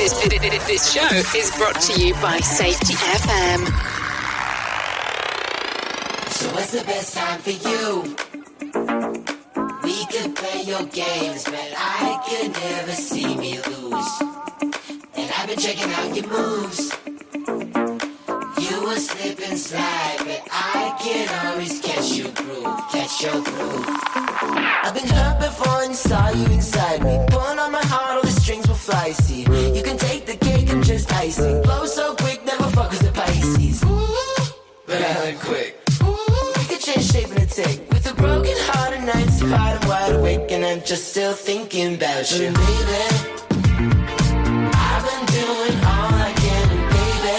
This show is brought to you by Safety FM. So what's the best time for you? We could play your games, but I could never see me lose. And I've been checking out your moves. You will slip and slide, but I can always catch your groove. I've been hurt before and saw you inside me. Pulling on my heart, all the strings will fly, see. You can take the cake and just icing. Blow so quick, never fuck with the Pisces. But I learn quick. We could change shape in a tick. With a broken heart and nights apart, I'm wide awake and I'm just still thinking about you. Baby, I've been doing all I can, and baby,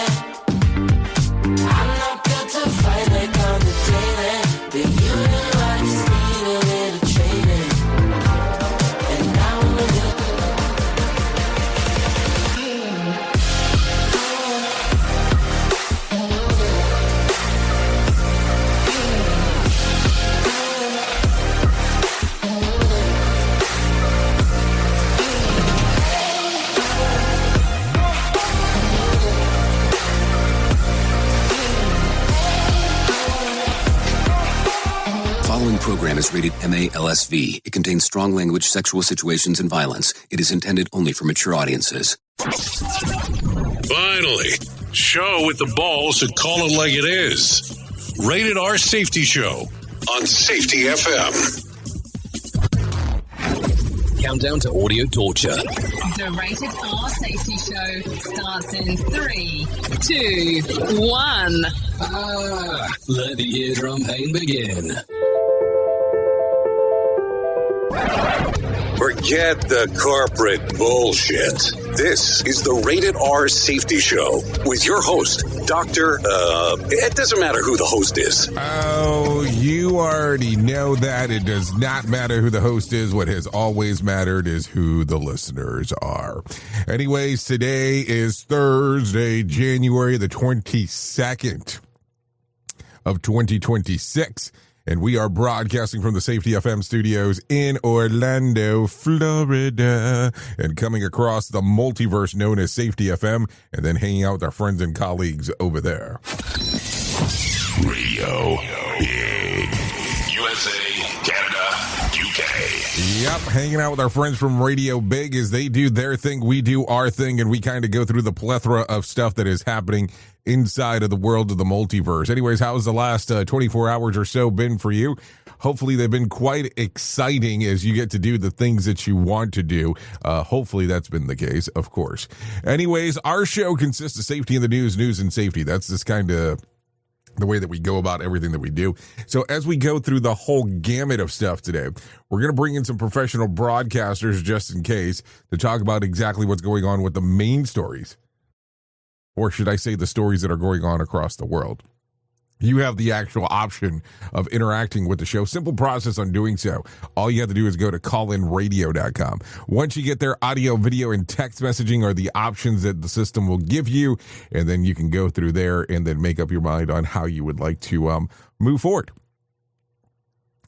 I'm not built to fight like on the daily. But you know I just need a little training. And now I'm a little Following program is rated MA-LSV. It contains strong language, sexual situations, and violence. It is intended only for mature audiences. Finally, show with the balls to call it like it is. Rated R Safety Show on Safety FM. Countdown to audio torture. The Rated R Safety Show starts in 3, 2, 1. Let the eardrum pain begin. Forget the corporate bullshit. This is the Rated R Safety Show with your host, Dr. It doesn't matter who the host is. Oh, you already know that. It does not matter who the host is. What has always mattered is who the listeners are. Anyways, today is Thursday, January the 22nd of 2026. And we are broadcasting from the Safety FM studios in Orlando, Florida, and coming across the multiverse known as Safety FM, and then hanging out with our friends and colleagues over there. Radio Big. USA, Canada, UK. Yep, hanging out with our friends from Radio Big as they do their thing, we do our thing, and we kind of go through the plethora of stuff that is happening inside of the world of the multiverse. Anyways, how's the last 24 hours or so been for you? Hopefully they've been quite exciting as you get to do the things that you want to do. Hopefully that's been the case, of course. Anyways, our show consists of safety in the news and safety. That's just kind of the way that we go about everything that we do. So as we go through the whole gamut of stuff today, we're going to bring in some professional broadcasters just in case to talk about exactly what's going on with the main stories. Or should I say the stories that are going on across the world. You have the actual option of interacting with the show. Simple process on doing so. All you have to do is go to callinradio.com. Once you get there, audio, video, and text messaging are the options that the system will give you. And then you can go through there and then make up your mind on how you would like to move forward.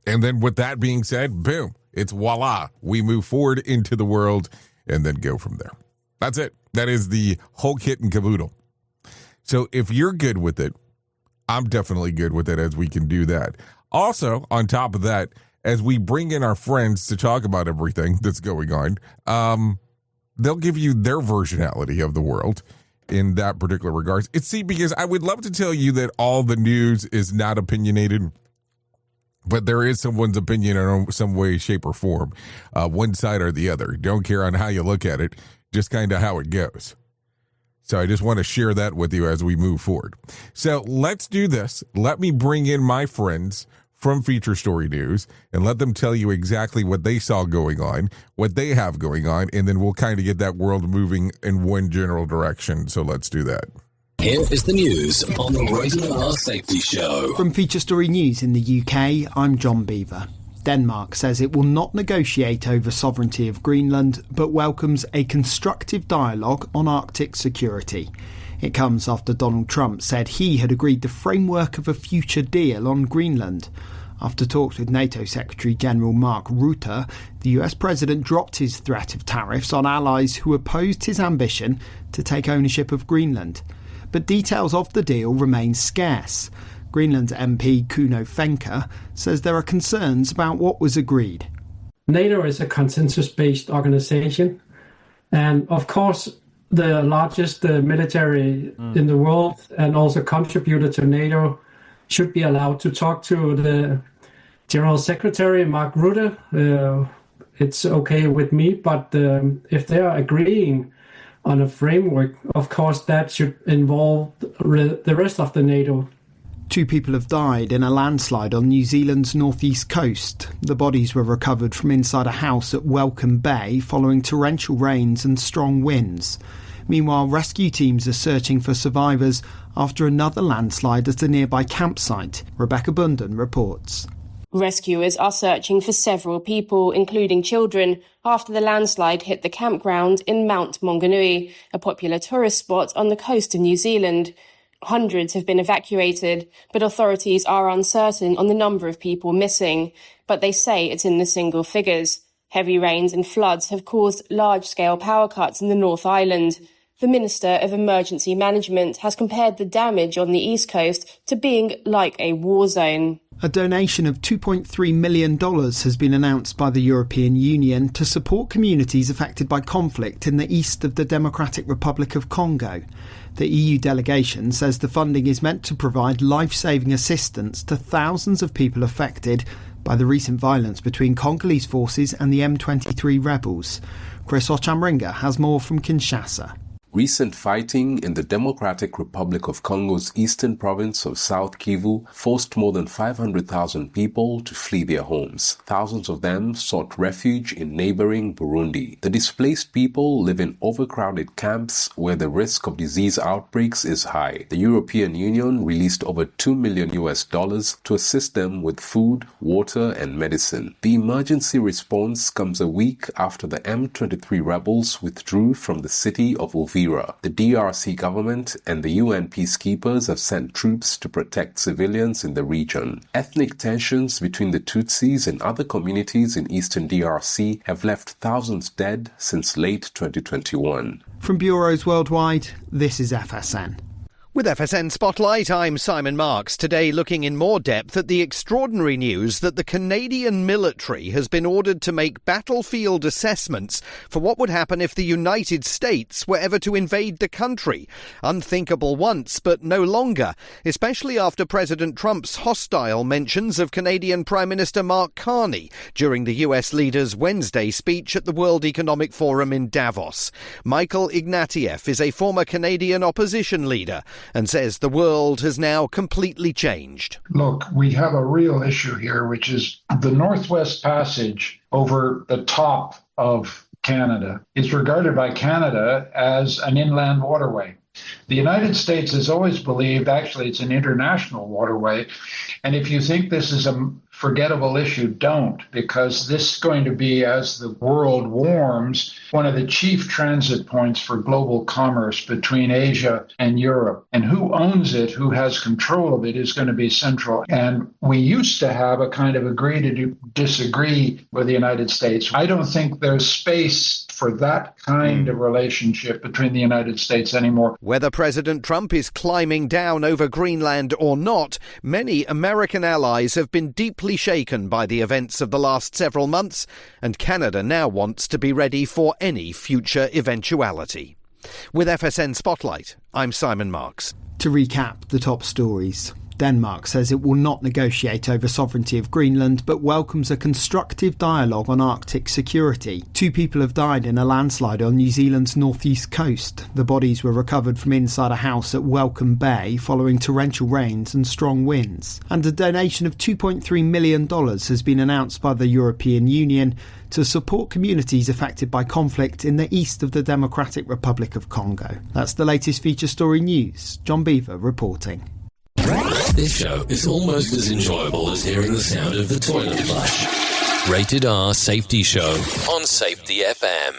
And then with that being said, boom, it's voila. We move forward into the world and then go from there. That's it. That is the whole kit and caboodle. So if you're good with it, I'm definitely good with it as we can do that. Also, on top of that, as we bring in our friends to talk about everything that's going on, they'll give you their versionality of the world in that particular regards. Because I would love to tell you that all the news is not opinionated, but there is someone's opinion in some way, shape, or form, one side or the other. Don't care on how you look at it, just kind of how it goes. So I just want to share that with you as we move forward. So let's do this. Let me bring in my friends from Feature Story News and let them tell you exactly what they saw going on, what they have going on, and then we'll kind of get that world moving in one general direction. So let's do that. Here is the news on the Rated R Safety Show. From Feature Story News in the UK, I'm John Beaver. Denmark says it will not negotiate over sovereignty of Greenland, but welcomes a constructive dialogue on Arctic security. It comes after Donald Trump said he had agreed the framework of a future deal on Greenland. After talks with NATO Secretary-General Mark Rutte, the US president dropped his threat of tariffs on allies who opposed his ambition to take ownership of Greenland. But details of the deal remain scarce. Greenland's MP Kuno Fenker says there are concerns about what was agreed. NATO is a consensus-based organization, and of course the largest military in the world and also contributor to NATO should be allowed to talk to the General Secretary, Mark Rutte. It's okay with me, but if they are agreeing on a framework, of course that should involve the rest of the NATO. 2 people have died in a landslide on New Zealand's northeast coast. The bodies were recovered from inside a house at Welcome Bay following torrential rains and strong winds. Meanwhile, rescue teams are searching for survivors after another landslide at a nearby campsite. Rebecca Bunden reports. Rescuers are searching for several people, including children, after the landslide hit the campground in Mount Maunganui, a popular tourist spot on the coast of New Zealand. Hundreds have been evacuated, but authorities are uncertain on the number of people missing, but they say it's in the single figures. Heavy rains and floods have caused large-scale power cuts in the North Island. The Minister of Emergency Management has compared the damage on the East Coast to being like a war zone. A donation of $2.3 million has been announced by the European Union to support communities affected by conflict in the east of the Democratic Republic of Congo. The EU delegation says the funding is meant to provide life-saving assistance to thousands of people affected by the recent violence between Congolese forces and the M23 rebels. Chris Ochamringa has more from Kinshasa. Recent fighting in the Democratic Republic of Congo's eastern province of South Kivu forced more than 500,000 people to flee their homes. Thousands of them sought refuge in neighboring Burundi. The displaced people live in overcrowded camps where the risk of disease outbreaks is high. The European Union released over $2 million to assist them with food, water, and medicine. The emergency response comes a week after the M23 rebels withdrew from the city of Uvira. The DRC government and the UN peacekeepers have sent troops to protect civilians in the region. Ethnic tensions between the Tutsis and other communities in eastern DRC have left thousands dead since late 2021. From bureaus worldwide, this is FSN. With FSN Spotlight, I'm Simon Marks, today looking in more depth at the extraordinary news that the Canadian military has been ordered to make battlefield assessments for what would happen if the United States were ever to invade the country. Unthinkable once, but no longer, especially after President Trump's hostile mentions of Canadian Prime Minister Mark Carney during the US leader's Wednesday speech at the World Economic Forum in Davos. Michael Ignatieff is a former Canadian opposition leader and says the world has now completely changed. Look, we have a real issue here, which is the Northwest Passage over the top of Canada is regarded by Canada as an inland waterway. The United States has always believed, actually, it's an international waterway. And if you think this is a forgettable issue, don't, because this is going to be, as the world warms, one of the chief transit points for global commerce between Asia and Europe. And who owns it, who has control of it, is going to be central. And we used to have a kind of agree to disagree with the United States. I don't think there's space for that kind of relationship between the United States anymore. Whether President Trump is climbing down over Greenland or not, many American allies have been deeply shaken by the events of the last several months, and Canada now wants to be ready for any future eventuality. With FSN Spotlight, I'm Simon Marks. To recap the top stories. Denmark says it will not negotiate over sovereignty of Greenland, but welcomes a constructive dialogue on Arctic security. 2 people have died in a landslide on New Zealand's northeast coast. The bodies were recovered from inside a house at Welcome Bay following torrential rains and strong winds. And a donation of $2.3 million has been announced by the European Union to support communities affected by conflict in the east of the Democratic Republic of Congo. That's the latest feature story news. John Beaver reporting. This show is almost as enjoyable as hearing the sound of the toilet flush. Rated R Safety Show on Safety FM.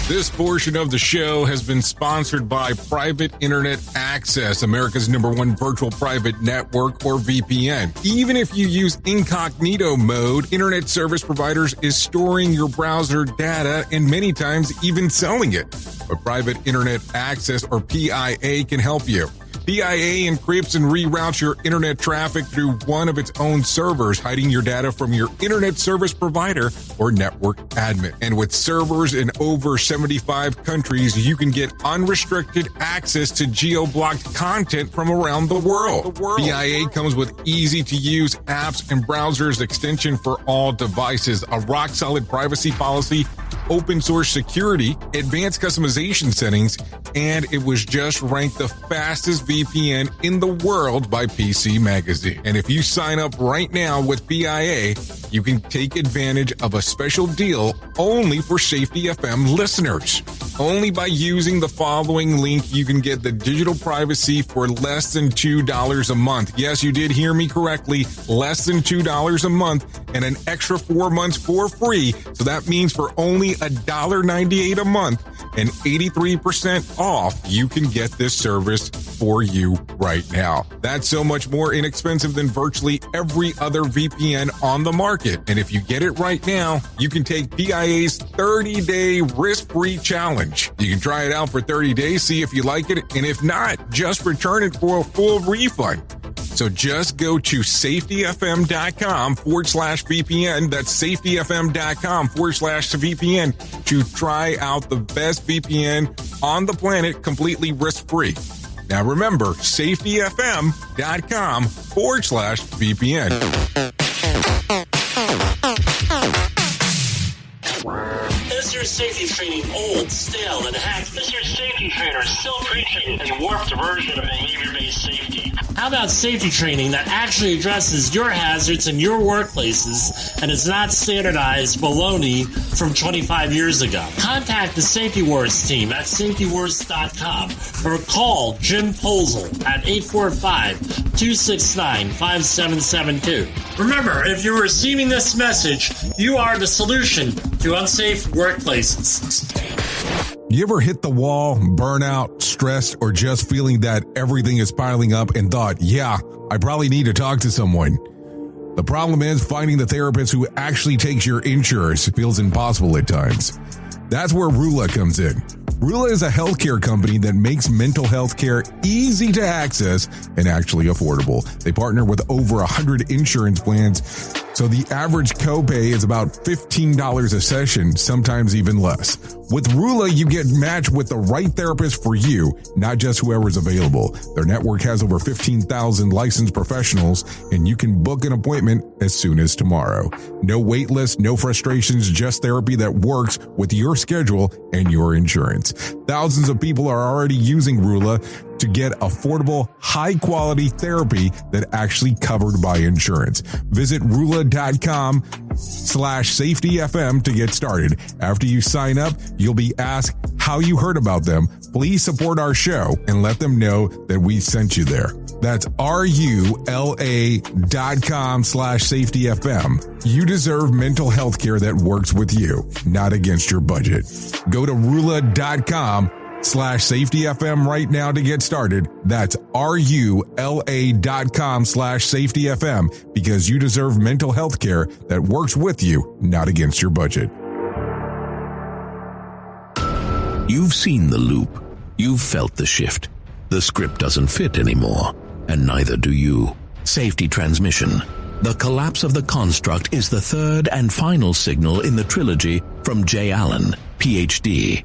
This portion of the show has been sponsored by Private Internet Access, America's #1 virtual private network, or VPN. Even if you use incognito mode, internet service providers is storing your browser data and many times even selling it. But Private Internet Access, or PIA, can help you. PIA encrypts and reroutes your internet traffic through one of its own servers, hiding your data from your internet service provider or network admin. And with servers in over 75 countries, you can get unrestricted access to geo-blocked content from around the world. PIA comes with easy-to-use apps and browsers extension for all devices, a rock-solid privacy policy, open source security, advanced customization settings, and it was just ranked the fastest VPN in the world by PC Magazine. And if you sign up right now with PIA, you can take advantage of a special deal only for Safety FM listeners. Only by using the following link, you can get the digital privacy for less than $2 a month. Yes, you did hear me correctly, less than $2 a month, and an extra 4 months for free. So that means for only $1.98 a month and 83% off, you can get this service for you right now. That's so much more inexpensive than virtually every other VPN on the market. And if you get it right now, you can take PIA's 30-day risk-free challenge. You can try it out for 30 days, see if you like it, and if not, just return it for a full refund. So just go to safetyfm.com/VPN. That's safetyfm.com/VPN to try out the best VPN on the planet completely risk-free. Now remember, safetyfm.com/VPN. Is your safety training old, stale, and hacked? Is your safety trainer still preaching a warped version of behavior-based safety? How about safety training that actually addresses your hazards in your workplaces and is not standardized baloney from 25 years ago? Contact the Safety Wars team at safetywars.com or call Jim Posel at 845-269-5772. Remember, if you're receiving this message, you are the solution to unsafe workplaces. You ever hit the wall, burnout, stressed, or just feeling that everything is piling up and thought, yeah, I probably need to talk to someone? The problem is finding the therapist who actually takes your insurance feels impossible at times. That's where Rula comes in. Rula is a healthcare company that makes mental health care easy to access and actually affordable. They partner with over 100 insurance plans, so the average copay is about $15 a session, sometimes even less. With Rula, you get matched with the right therapist for you, not just whoever's available. Their network has over 15,000 licensed professionals, and you can book an appointment as soon as tomorrow. No wait list, no frustrations, just therapy that works with your schedule and your insurance. Thousands of people are already using Rula to get affordable, high-quality therapy that actually covered by insurance. Visit Rula.com/safetyfm to get started. After you sign up, you'll be asked how you heard about them. Please support our show and let them know that we sent you there. That's RULA.com/safetyfm. You deserve mental health care that works with you, not against your budget. Go to Rula.com/safetyfm right now to get started. That's RULA.com/safetyfm, because you deserve mental health care that works with you, not against your budget. You've seen the loop. You've felt the shift. The script doesn't fit anymore, and neither do you. Safety transmission. The collapse of the construct is the third and final signal in the trilogy from J. Allen, PhD.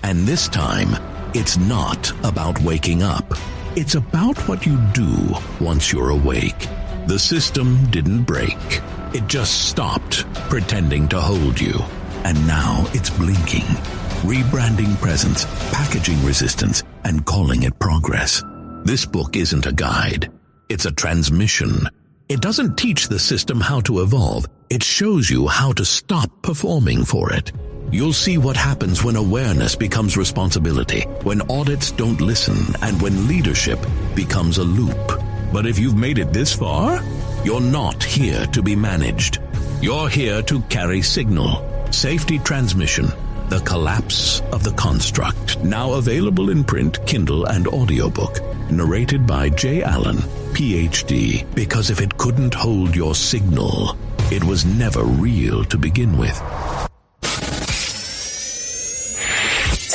And this time, it's not about waking up. It's about what you do once you're awake. The system didn't break. It just stopped pretending to hold you. And now it's blinking, rebranding presence, packaging resistance, and calling it progress. This book isn't a guide. It's a transmission. It doesn't teach the system how to evolve. It shows you how to stop performing for it. You'll see what happens when awareness becomes responsibility, when audits don't listen, and when leadership becomes a loop. But if you've made it this far, you're not here to be managed. You're here to carry signal, safety transmission, The Collapse of the Construct. Now available in print, Kindle, and audiobook. Narrated by J. Allen, Ph.D. Because if it couldn't hold your signal, it was never real to begin with.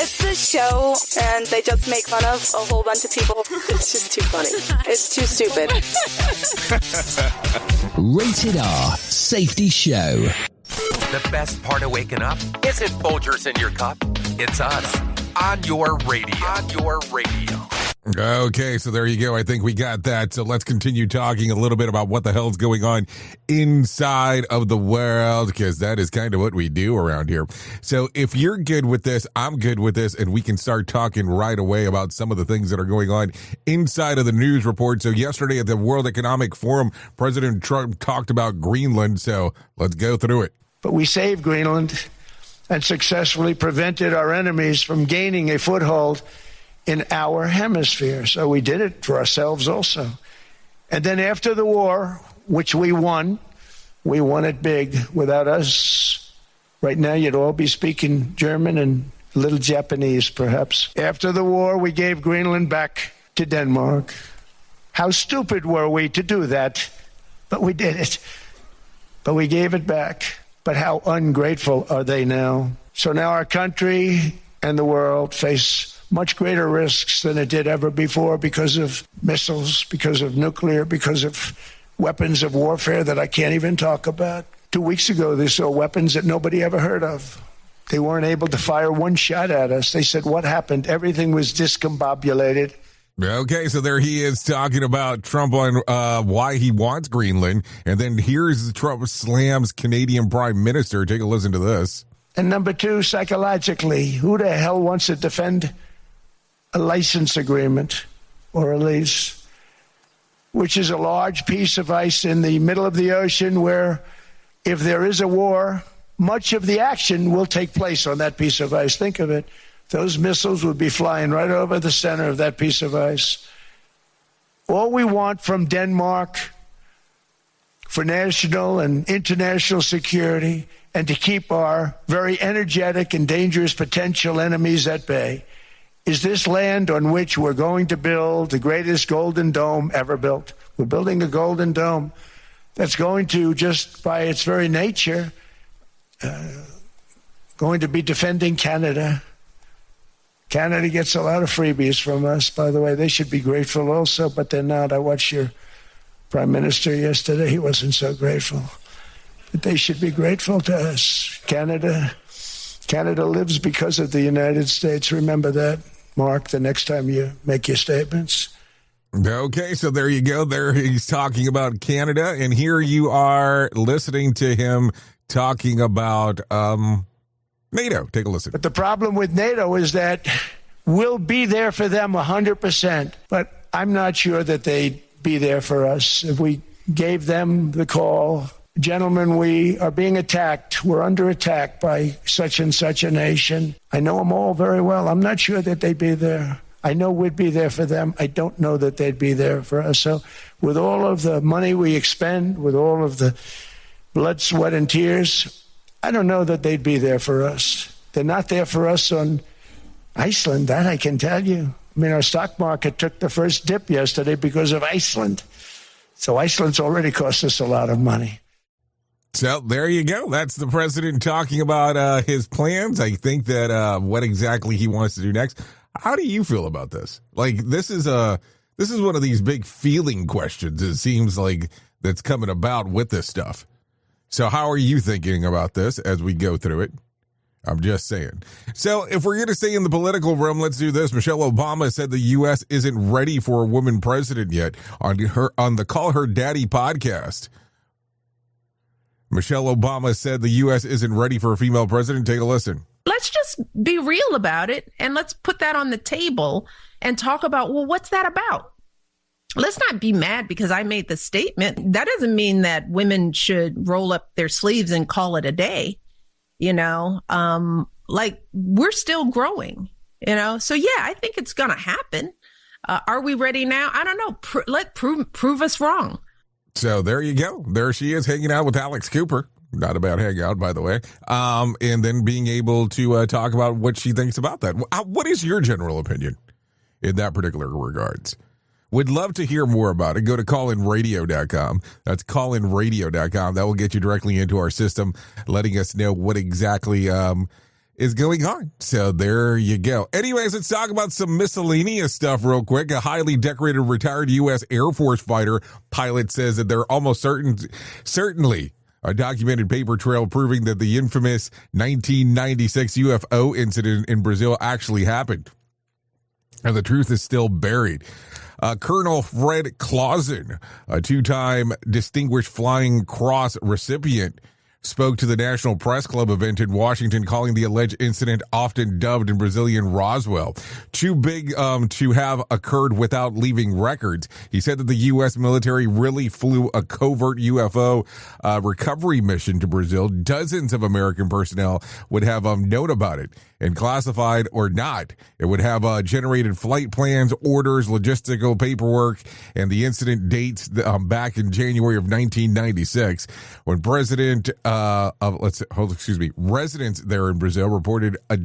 It's this show, and they just make fun of a whole bunch of people. It's just too funny. It's too stupid. Rated R Safety Show. The best part of waking up isn't Folgers in your cup. It's us on your radio. On your radio. Okay, so there you go. I think we got that. So let's continue talking a little bit about what the hell's going on inside of the world, because that is kind of what we do around here. So if you're good with this, I'm good with this, and we can start talking right away about some of the things that are going on inside of the news report. So yesterday at the World Economic Forum, President Trump talked about Greenland. So let's go through it. But we saved Greenland and successfully prevented our enemies from gaining a foothold in our hemisphere. So we did it for ourselves also. And then after the war, which we won it big. Without us, right now you'd all be speaking German and a little Japanese, perhaps. After the war, we gave Greenland back to Denmark. How stupid were we to do that? But we did it. But we gave it back. But how ungrateful are they now? So now our country and the world face much greater risks than it did ever before because of missiles, because of nuclear, because of weapons of warfare that I can't even talk about. 2 weeks ago, they saw weapons that nobody ever heard of. They weren't able to fire one shot at us. They said, what happened? Everything was discombobulated. Okay, so there he is talking about Trump on why he wants Greenland. And then here's Trump slams Canadian Prime Minister. Take a listen to this. And number two, psychologically, who the hell wants to defend a license agreement or a lease, which is a large piece of ice in the middle of the ocean where if there is a war, much of the action will take place on that piece of ice. Think of it. Those missiles would be flying right over the center of that piece of ice. All we want from Denmark for national and international security and to keep our very energetic and dangerous potential enemies at bay is this land on which we're going to build the greatest golden dome ever built. We're building a golden dome that's going to, just by its very nature, going to be defending Canada. Canada gets a lot of freebies from us, by the way. They should be grateful also, but they're not. I watched your Prime Minister yesterday. He wasn't so grateful. But they should be grateful to us. Canada lives because of the United States. Remember that, Mark, the next time you make your statements. Okay, so there you go. There he's talking about Canada, and here you are listening to him talking about NATO. Take a listen. But the problem with NATO is that we'll be there for them 100%, but I'm not sure that they'd be there for us if we gave them the call. Gentlemen, we are being attacked. We're under attack by such and such a nation. I know them all very well. I'm not sure that they'd be there. I know we'd be there for them. I don't know that they'd be there for us. So with all of the money we expend, with all of the blood, sweat, and tears, I don't know that they'd be there for us. They're not there for us on Iceland, that I can tell you. I mean, our stock market took the first dip yesterday because of Iceland. So Iceland's already cost us a lot of money. So there you go. That's the president talking about his plans. I think that what exactly he wants to do next. How do you feel about this? Like, this is one of these big feeling questions, it seems like, that's coming about with this stuff. So how are you thinking about this as we go through it? I'm just saying. So if we're going to stay in the political realm, let's do this. Michelle Obama said the U.S. isn't ready for a woman president yet on the Call Her Daddy podcast. Michelle Obama said the U.S. isn't ready for a female president. Take a listen. Let's just be real about it, and let's put that on the table and talk about, well, what's that about? Let's not be mad because I made the statement. That doesn't mean that women should roll up their sleeves and call it a day. You know, like, we're still growing, you know? So, yeah, I think it's going to happen. Are we ready now? I don't know. Prove us wrong. So there you go. There she is hanging out with Alex Cooper. Not a bad hangout, by the way. And then being able to talk about what she thinks about that. What is your general opinion in that particular regards? Would love to hear more about it. Go to callinradio.com. That's callinradio.com. That will get you directly into our system, letting us know what exactly is going on. So there you go. Anyways, let's talk about some miscellaneous stuff real quick. A highly decorated retired U.S. Air Force fighter pilot says that they're almost certainly a documented paper trail proving that the infamous 1996 UFO incident in Brazil actually happened. And the truth is still buried. Colonel Fred Clausen, a two-time Distinguished Flying Cross recipient, spoke to the National Press Club event in Washington, calling the alleged incident, often dubbed in Brazilian Roswell, too big to have occurred without leaving records. He said that the U.S. military really flew a covert UFO recovery mission to Brazil. Dozens of American personnel would have known about it, and classified or not, it would have generated flight plans, orders, logistical paperwork, and the incident dates back in January of 1996 when residents there in Brazil reported a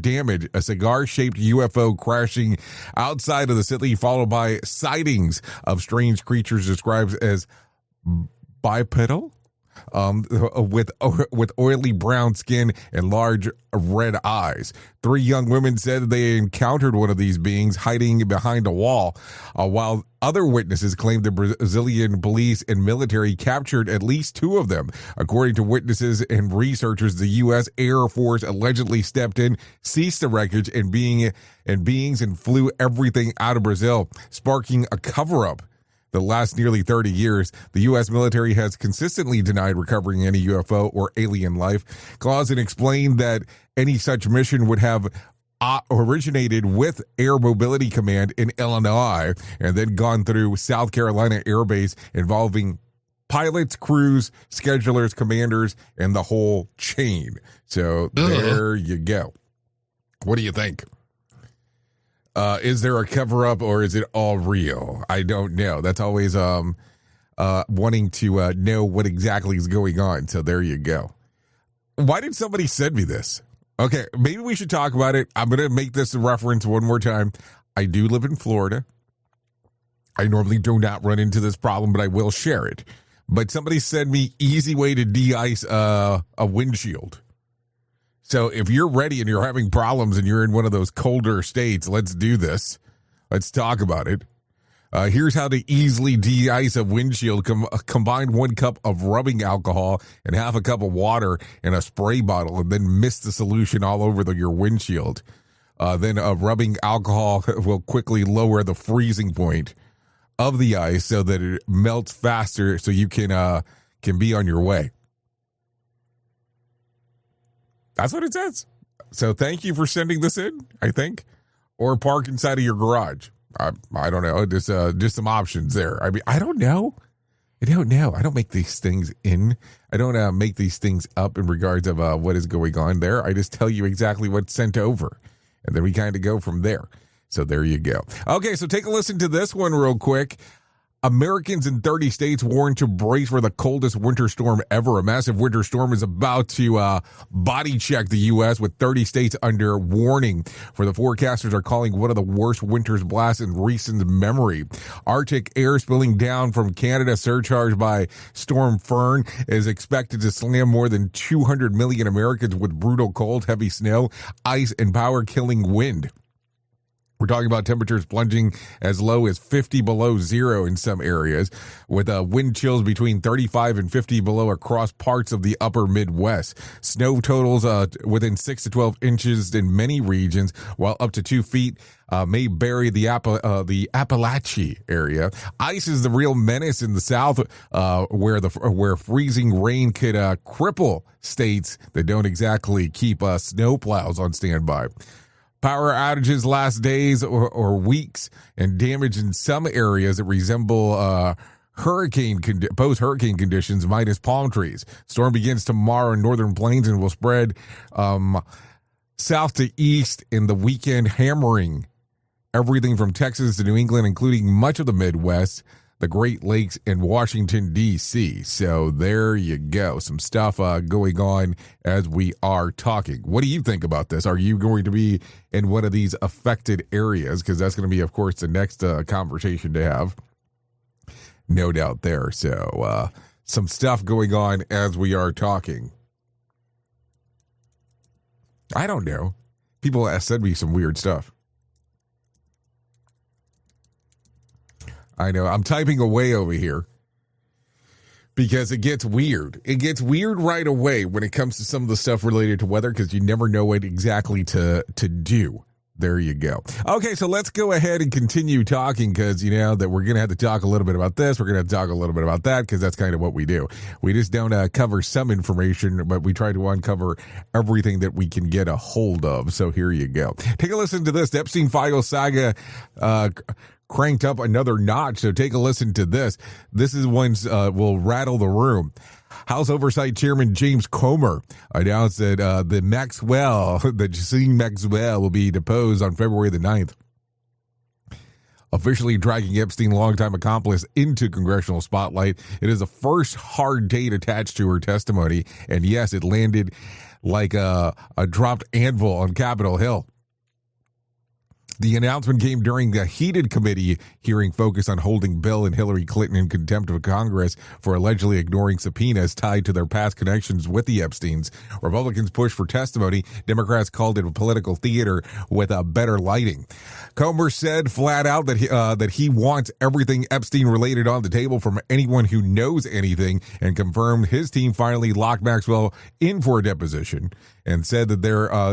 cigar-shaped UFO crashing outside of the city, followed by sightings of strange creatures described as bipedal, with oily brown skin and large red eyes. 3 young women said they encountered one of these beings hiding behind a wall, while other witnesses claimed the Brazilian police and military captured at least 2 of them. According to witnesses and researchers, the U.S. Air Force allegedly stepped in, ceased the wreckage and beings and flew everything out of Brazil, sparking a cover-up. The last nearly 30 years, the U.S. military has consistently denied recovering any UFO or alien life. Clausen explained that any such mission would have originated with Air Mobility Command in Illinois and then gone through South Carolina Air Base, involving pilots, crews, schedulers, commanders, and the whole chain. So there you go. What do you think? Is there a cover-up or is it all real? I don't know. That's always wanting to know what exactly is going on. So there you go. Why did somebody send me this? Okay, maybe we should talk about it. I'm going to make this a reference one more time. I do live in Florida. I normally do not run into this problem, but I will share it. But somebody sent me easy way to de-ice a windshield. So if you're ready and you're having problems and you're in one of those colder states, let's do this. Let's talk about it. Here's how to easily de-ice a windshield. Combine 1 cup of rubbing alcohol and half a cup of water in a spray bottle, and then mist the solution all over your windshield. Then rubbing alcohol will quickly lower the freezing point of the ice so that it melts faster, so you can be on your way. That's what it says. So thank you for sending this in, I think. Or park inside of your garage. I don't know. Just some options there. I mean, I don't know. I don't make these things in. I don't make these things up in regards of what is going on there. I just tell you exactly what's sent over. And then we kind of go from there. So there you go. Okay, so take a listen to this one real quick. Americans in 30 states warned to brace for the coldest winter storm ever. A massive winter storm is about to body check the U.S. with 30 states under warning. For the forecasters are calling one of the worst winter's blasts in recent memory. Arctic air spilling down from Canada, surcharged by Storm Fern, is expected to slam more than 200 million Americans with brutal cold, heavy snow, ice, and power-killing wind. We're talking about temperatures plunging as low as 50 below zero in some areas, with wind chills between 35 and 50 below across parts of the upper Midwest. Snow totals within 6 to 12 inches in many regions, while up to 2 feet may bury the Appalachia area. Ice is the real menace in the South, where freezing rain could cripple states that don't exactly keep snowplows on standby. Power outages last days or weeks, and damage in some areas that resemble post-hurricane conditions minus palm trees. Storm begins tomorrow in northern plains and will spread south to east in the weekend, hammering everything from Texas to New England, including much of the Midwest. the Great Lakes, and Washington, D.C. So there you go. Some stuff going on as we are talking. What do you think about this? Are you going to be in one of these affected areas? Because that's going to be, of course, the next conversation to have. No doubt there. So some stuff going on as we are talking. I don't know. People have said me some weird stuff. I know. I'm typing away over here because it gets weird. It gets weird right away when it comes to some of the stuff related to weather because you never know what exactly to do. There you go. Okay, so let's go ahead and continue talking because, you know, that we're going to have to talk a little bit about this. We're going to have to talk a little bit about that because that's kind of what we do. We just don't cover some information, but we try to uncover everything that we can get a hold of. So here you go. Take a listen to this. The Epstein Files saga cranked up another notch. So take a listen to this. This is one will rattle the room. House Oversight Chairman James Comer announced that that Ghislaine Maxwell will be deposed on February the 9th, officially dragging Epstein longtime accomplice into congressional spotlight. It is the first hard date attached to her testimony, and yes, it landed like a dropped anvil on Capitol Hill. The announcement came during a heated committee hearing focused on holding Bill and Hillary Clinton in contempt of Congress for allegedly ignoring subpoenas tied to their past connections with the Epsteins. Republicans pushed for testimony. Democrats called it a political theater with a better lighting. Comer said flat out that he wants everything Epstein related on the table from anyone who knows anything, and confirmed his team finally locked Maxwell in for a deposition, and said that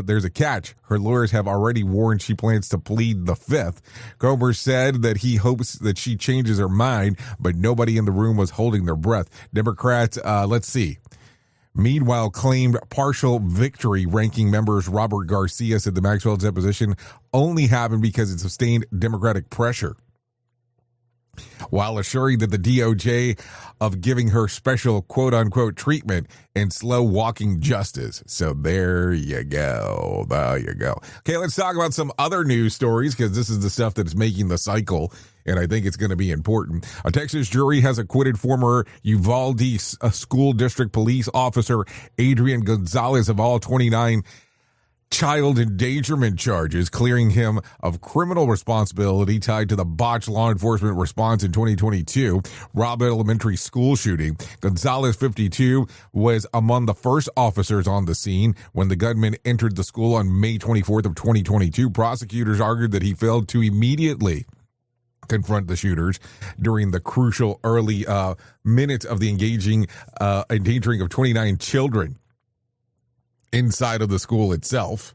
there's a catch. Her lawyers have already warned she plans to plead the fifth. Comer said that he hopes that she changes her mind, but nobody in the room was holding their breath. Democrats, meanwhile, claimed partial victory. Ranking members Robert Garcia said the Maxwell deposition only happened because it sustained Democratic pressure, while assuring that the DOJ of giving her special quote-unquote treatment and slow-walking justice. So there you go. There you go. Okay, let's talk about some other news stories because this is the stuff that is making the cycle, and I think it's going to be important. A Texas jury has acquitted former Uvalde School District Police Officer Adrian Gonzalez of all 29 child endangerment charges, clearing him of criminal responsibility tied to the botched law enforcement response in 2022 Robb Elementary school shooting. Gonzalez, 52, was among the first officers on the scene when the gunman entered the school on May 24th of 2022. Prosecutors argued that he failed to immediately confront the shooters during the crucial early minutes of the endangering of 29 children inside of the school itself.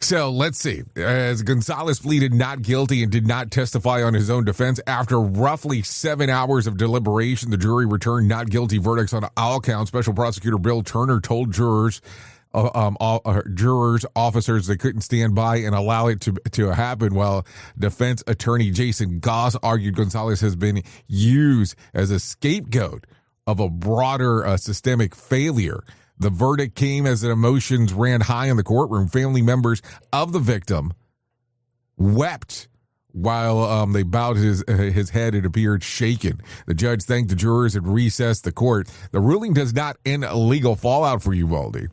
So let's see. As Gonzalez pleaded not guilty and did not testify on his own defense, after roughly 7 hours of deliberation, the jury returned not guilty verdicts on all counts. Special Prosecutor Bill Turner told jurors, officers they couldn't stand by and allow it to happen, while defense attorney Jason Goss argued Gonzalez has been used as a scapegoat of a broader systemic failure. The verdict came as the emotions ran high in the courtroom. Family members of the victim wept while they bowed his head. It appeared shaken. The judge thanked the jurors and recessed the court. The ruling does not end a legal fallout for Uvalde.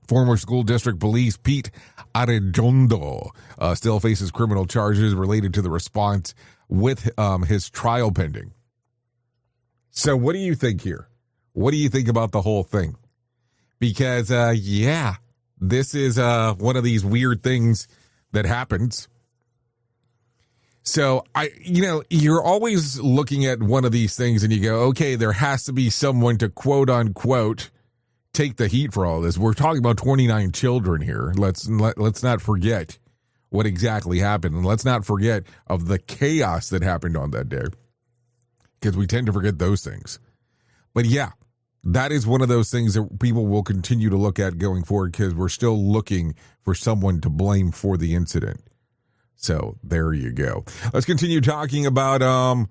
Former school district police Pete Arredondo still faces criminal charges related to the response with his trial pending. So what do you think here? What do you think about the whole thing? Because, this is one of these weird things that happens. So, you're always looking at one of these things and you go, okay, there has to be someone to quote unquote take the heat for all this. We're talking about 29 children here. Let's not forget what exactly happened. And let's not forget of the chaos that happened on that day, because we tend to forget those things. But yeah, that is one of those things that people will continue to look at going forward, because we're still looking for someone to blame for the incident. So there you go. Let's continue talking about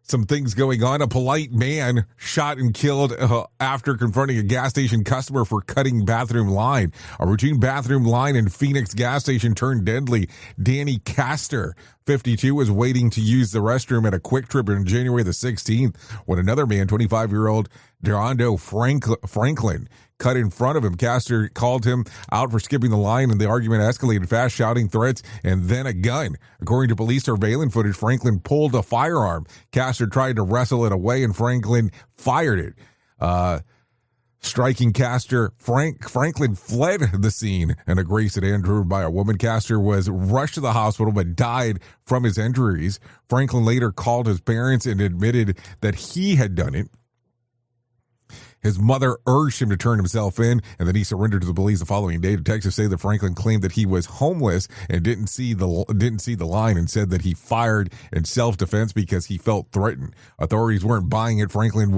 some things going on. A polite man shot and killed after confronting a gas station customer for cutting bathroom line. A routine bathroom line in Phoenix gas station turned deadly. Danny Castor, 52, was waiting to use the restroom at a Quick Trip on January the 16th when another man, 25-year-old Derondo Franklin, cut in front of him. Castor called him out for skipping the line, and the argument escalated fast, shouting threats and then a gun. According to police surveillance footage, Franklin pulled a firearm. Castor tried to wrestle it away, and Franklin fired it. Striking Castor, Franklin fled the scene in a Grace sedan driven by a woman. Castor was rushed to the hospital but died from his injuries. Franklin later called his parents and admitted that he had done it. His mother urged him to turn himself in, and then he surrendered to the police the following day. Detectives say that Franklin claimed that he was homeless and didn't see the line, and said that he fired in self-defense because he felt threatened. Authorities weren't buying it. Franklin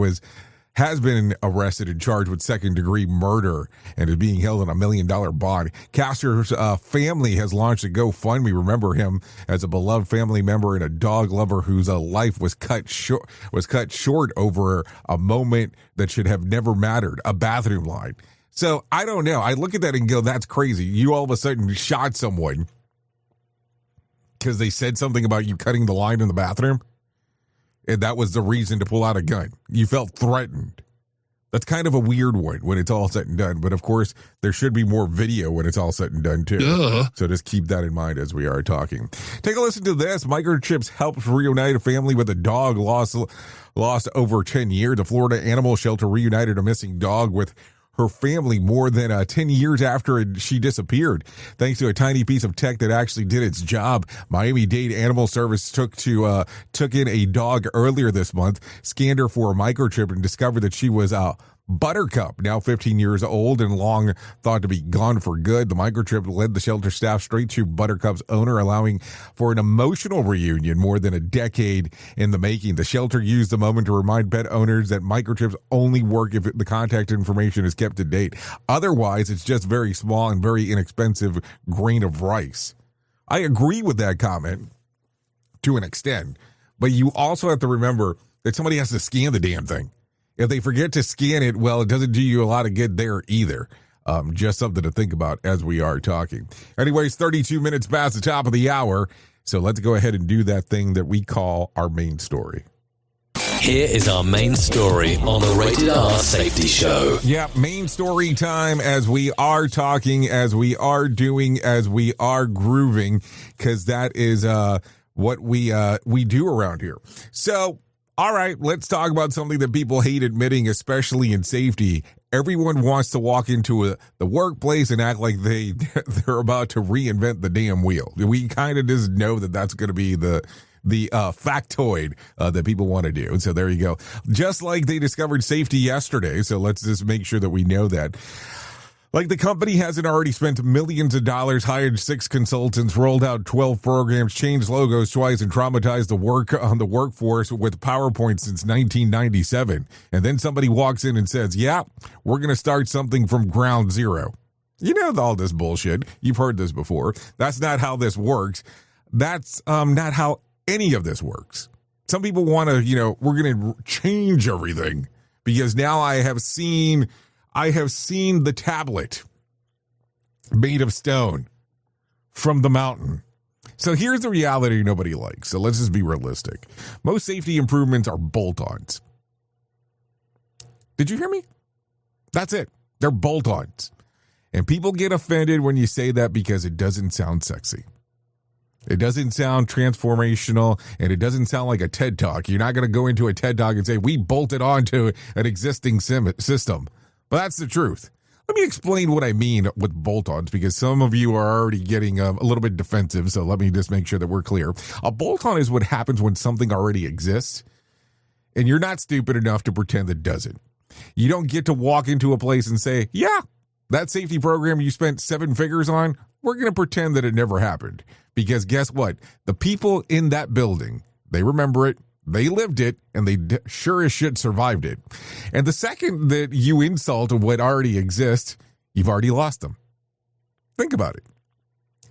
has been arrested and charged with second-degree murder and is being held on $1 million bond. Castor's family has launched a GoFundMe. Remember him as a beloved family member and a dog lover whose life was cut short over a moment that should have never mattered, a bathroom line. So I don't know. I look at that and go, that's crazy. You all of a sudden shot someone because they said something about you cutting the line in the bathroom. And that was the reason to pull out a gun. You felt threatened. That's kind of a weird one when it's all said and done. But of course, there should be more video when it's all said and done too. Duh. So just keep that in mind as we are talking. Take a listen to this. Microchips helps reunite a family with a dog lost over 10 years. The Florida Animal Shelter reunited a missing dog with her family more than 10 years after she disappeared, thanks to a tiny piece of tech that actually did its job. Miami-Dade Animal Service took in a dog earlier this month, scanned her for a microchip, and discovered that she was Buttercup, now 15 years old and long thought to be gone for good. The microchip led the shelter staff straight to Buttercup's owner, allowing for an emotional reunion more than a decade in the making. The shelter used the moment to remind pet owners that microchips only work if the contact information is kept to date. Otherwise, it's just very small and very inexpensive grain of rice. I agree with that comment to an extent, but you also have to remember that somebody has to scan the damn thing. If they forget to scan it, well, it doesn't do you a lot of good there either. Just something to think about as we are talking. Anyways, 32 minutes past the top of the hour. So let's go ahead and do that thing that we call our main story. Here is our main story on the Rated R Safety Show. Yeah, main story time as we are talking, as we are doing, as we are grooving, because that is what we do around here. So, all right, let's talk about something that people hate admitting, especially in safety. Everyone wants to walk into the workplace and act like they're about to reinvent the damn wheel. We kind of just know that that's going to be the factoid that people want to do. And so there you go. Just like they discovered safety yesterday. So let's just make sure that we know that. Like the company hasn't already spent millions of dollars, hired 6 consultants, rolled out 12 programs, changed logos twice, and traumatized the workforce with PowerPoint since 1997. And then somebody walks in and says, yeah, we're going to start something from ground zero. You know all this bullshit. You've heard this before. That's not how this works. That's not how any of this works. Some people want to, we're going to change everything because now I have seen the tablet made of stone from the mountain. So here's the reality nobody likes. So let's just be realistic. Most safety improvements are bolt-ons. Did you hear me? That's it. They're bolt-ons. And people get offended when you say that because it doesn't sound sexy. It doesn't sound transformational, and it doesn't sound like a TED Talk. You're not going to go into a TED Talk and say, we bolted onto an existing system. But that's the truth. Let me explain what I mean with bolt-ons, because some of you are already getting a little bit defensive, so let me just make sure that we're clear. A bolt-on is what happens when something already exists, and you're not stupid enough to pretend it doesn't. You don't get to walk into a place and say, yeah, that safety program you spent 7 figures on, we're going to pretend that it never happened. Because guess what? The people in that building, they remember it, they lived it, and they sure as shit survived it. And the second that you insult what already exists, you've already lost them. Think about it.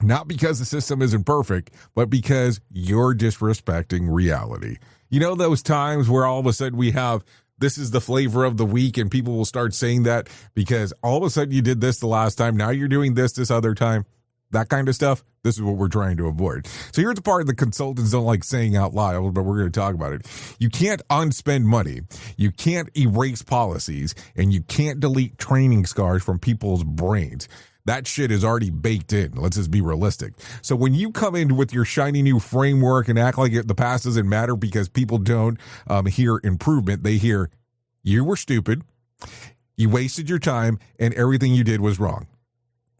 Not because the system isn't perfect, but because you're disrespecting reality. You know those times where all of a sudden we have, this is the flavor of the week, and people will start saying that because all of a sudden you did this the last time, now you're doing this other time? that kind of stuff, this is what we're trying to avoid. So here's the part the consultants don't like saying out loud, but we're going to talk about it. You can't unspend money. You can't erase policies, and you can't delete training scars from people's brains. That shit is already baked in. Let's just be realistic. So when you come in with your shiny new framework and act like the past doesn't matter because people don't hear improvement, they hear you were stupid, you wasted your time, and everything you did was wrong.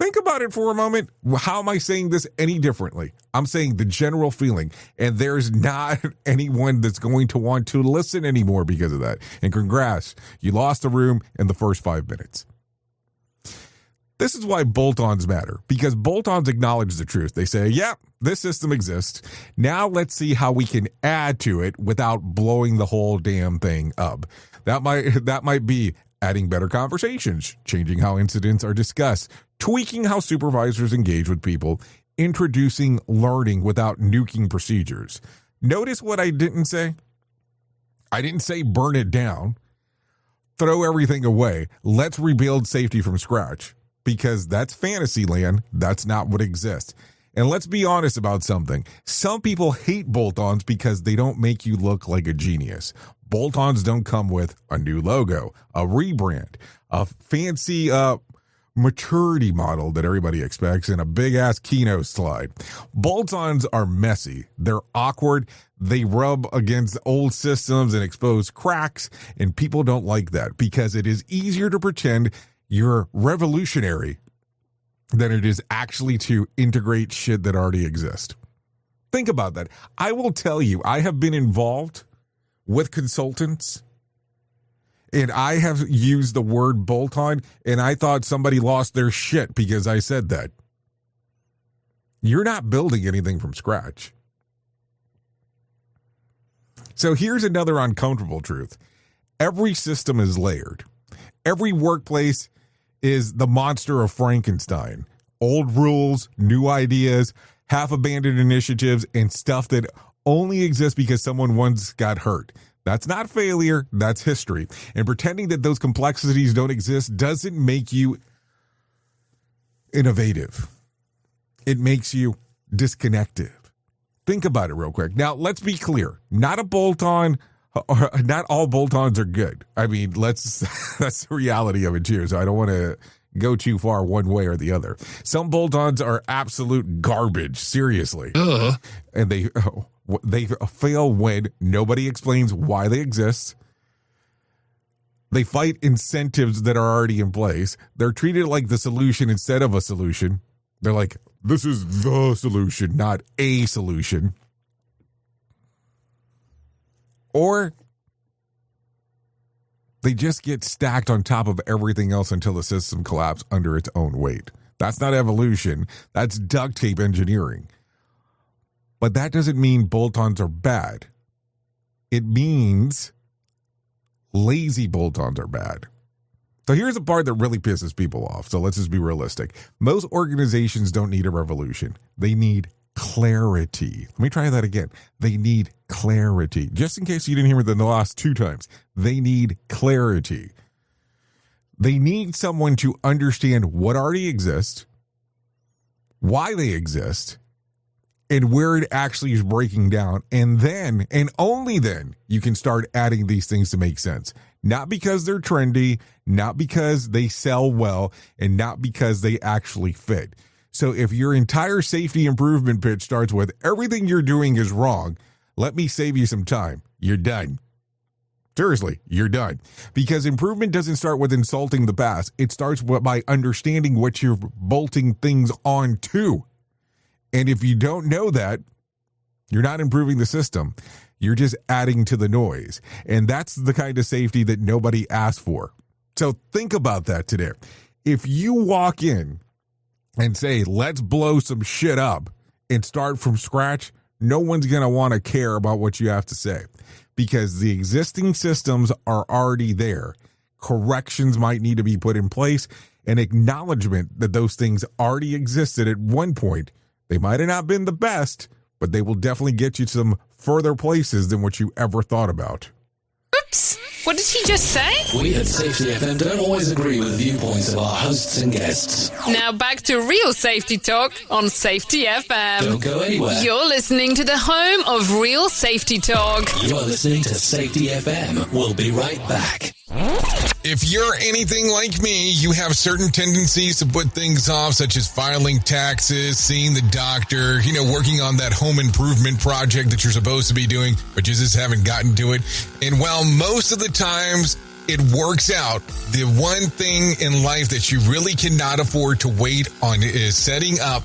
Think about it for a moment. How am I saying this any differently? I'm saying the general feeling, and there's not anyone that's going to want to listen anymore because of that. And congrats, you lost the room in the first 5 minutes. This is why bolt-ons matter, because bolt-ons acknowledge the truth. They say, yeah, this system exists. Now let's see how we can add to it without blowing the whole damn thing up. That might be adding better conversations, changing how incidents are discussed, tweaking how supervisors engage with people, introducing learning without nuking procedures. Notice what I didn't say? I didn't say burn it down, throw everything away, let's rebuild safety from scratch, because that's fantasy land. That's not what exists. And let's be honest about something. Some people hate bolt-ons because they don't make you look like a genius. Bolt-ons don't come with a new logo, a rebrand, a fancy maturity model that everybody expects, and a big-ass keynote slide. Bolt-ons are messy. They're awkward. They rub against old systems and expose cracks, and people don't like that because it is easier to pretend you're revolutionary than it is actually to integrate shit that already exists. Think about that. I will tell you, I have been involved with consultants, and I have used the word bolt-on, and I thought somebody lost their shit because I said that. You're not building anything from scratch. So here's another uncomfortable truth. Every system is layered. Every workplace is the monster of Frankenstein. Old rules, new ideas, half-abandoned initiatives, and stuff that only exists because someone once got hurt. That's not failure, that's history. And pretending that those complexities don't exist doesn't make you innovative. It makes you disconnected. Think about it real quick. Now, let's be clear. Not a bolt-on, or not all bolt-ons are good. I mean, that's the reality of it too. So I don't want to go too far one way or the other. Some bolt-ons are absolute garbage, seriously. And they fail when nobody explains why they exist. They fight incentives that are already in place. They're treated like the solution instead of a solution. They're like, this is the solution, not a solution. Or they just get stacked on top of everything else until the system collapses under its own weight. That's not evolution. That's duct tape engineering. But that doesn't mean bolt-ons are bad. It means lazy bolt-ons are bad. So here's the part that really pisses people off. So let's just be realistic. Most organizations don't need a revolution. They need clarity. Let me try that again. They need clarity. Just in case you didn't hear me the last 2 times. They need clarity. They need someone to understand what already exists, why they exist, and where it actually is breaking down. And then, and only then, you can start adding these things to make sense. Not because they're trendy, not because they sell well, and not because they actually fit. So if your entire safety improvement pitch starts with everything you're doing is wrong, let me save you some time. You're done. Seriously, you're done. Because improvement doesn't start with insulting the past. It starts by understanding what you're bolting things onto. And if you don't know that, you're not improving the system. You're just adding to the noise. And that's the kind of safety that nobody asked for. So think about that today. If you walk in and say, let's blow some shit up and start from scratch, no one's going to want to care about what you have to say because the existing systems are already there. Corrections might need to be put in place and acknowledgement that those things already existed at one point. They might have not been the best, but they will definitely get you to some further places than what you ever thought about. Oops. What did he just say? We at Safety FM don't always agree with the viewpoints of our hosts and guests. Now back to real safety talk on Safety FM. Don't go anywhere. You're listening to the home of real safety talk. You're listening to Safety FM. We'll be right back. If you're anything like me, you have certain tendencies to put things off, such as filing taxes, seeing the doctor, working on that home improvement project that you're supposed to be doing, but you just haven't gotten to it. And while most of the times it works out, the one thing in life that you really cannot afford to wait on is setting up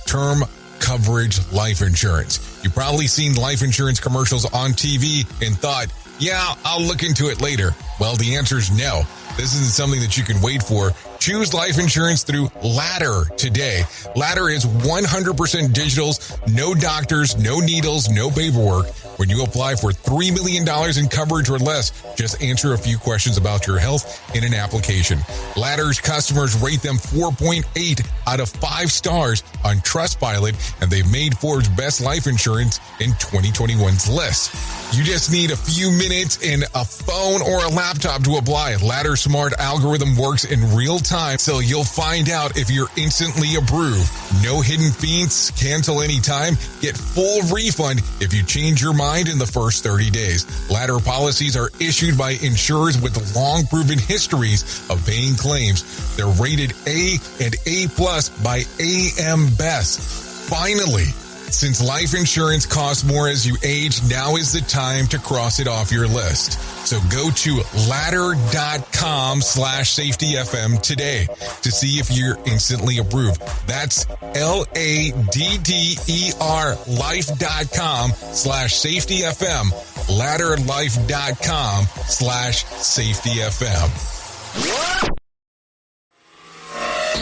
term coverage life insurance. You've probably seen life insurance commercials on TV and thought, yeah, I'll look into it later. Well, the answer is no. This isn't something that you can wait for. Choose life insurance through Ladder today. Ladder is 100% digitals, no doctors, no needles, no paperwork. When you apply for $3 million in coverage or less, just answer a few questions about your health in an application. Ladder's customers rate them 4.8 out of 5 stars on Trustpilot, and they've made Forbes' Best Life Insurance in 2021's list. You just need a few minutes and a phone or a laptop to apply. Ladder's smart algorithm works in real time, so you'll find out if you're instantly approved. No hidden fees, cancel anytime, get full refund if you change your mind in the first 30 days. Ladder policies are issued by insurers with long proven histories of paying claims. They're rated A and A+ by AM Best. Finally, since life insurance costs more as you age, now is the time to cross it off your list. So go to ladder.com/safetyfm today to see if you're instantly approved. That's LADDER life.com/safetyfm. Ladderlife.com/safetyfm.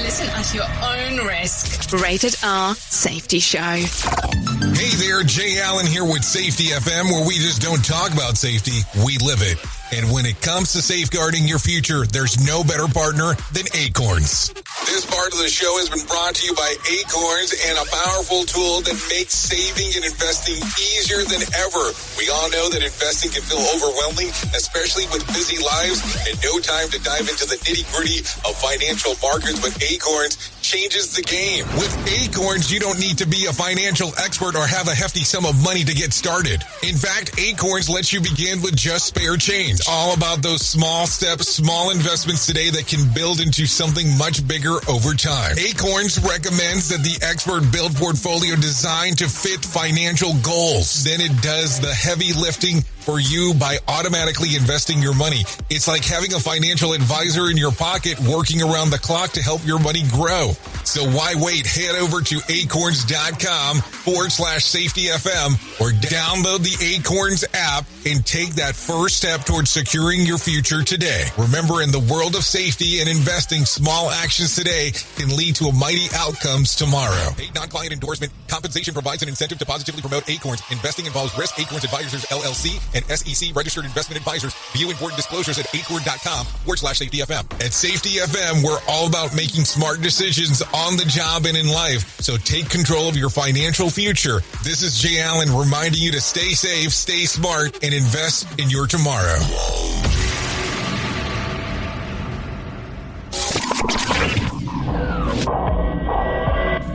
Listen at your own risk. Rated R Safety Show. Hey there, Jay Allen here with Safety FM, where we just don't talk about safety, we live it. And when it comes to safeguarding your future, there's no better partner than Acorns. This part of the show has been brought to you by Acorns and a powerful tool that makes saving and investing easier than ever. We all know that investing can feel overwhelming, especially with busy lives and no time to dive into the nitty-gritty of financial markets, but Acorns changes the game. With Acorns, you don't need to be a financial expert or have a hefty sum of money to get started. In fact, Acorns lets you begin with just spare change. All about those small steps, small investments today that can build into something much bigger over time. Acorns recommends that the expert build portfolio designed to fit financial goals. Then it does the heavy lifting for you by automatically investing your money. It's like having a financial advisor in your pocket working around the clock to help your money grow. So why wait? Head over to acorns.com/safetyfm or download the Acorns app and take that first step towards securing your future today. Remember, in the world of safety and investing, small actions today can lead to mighty outcomes tomorrow. Paid non-client endorsement. Compensation provides an incentive to positively promote Acorns. Investing involves risk. Acorns Advisors, LLC, and SEC registered investment advisors. View important disclosures at acorn.com/safetyfm. At Safety FM, we're all about making smart decisions on the job and in life. So take control of your financial future. This is Jay Allen reminding you to stay safe, stay smart, and invest in your tomorrow.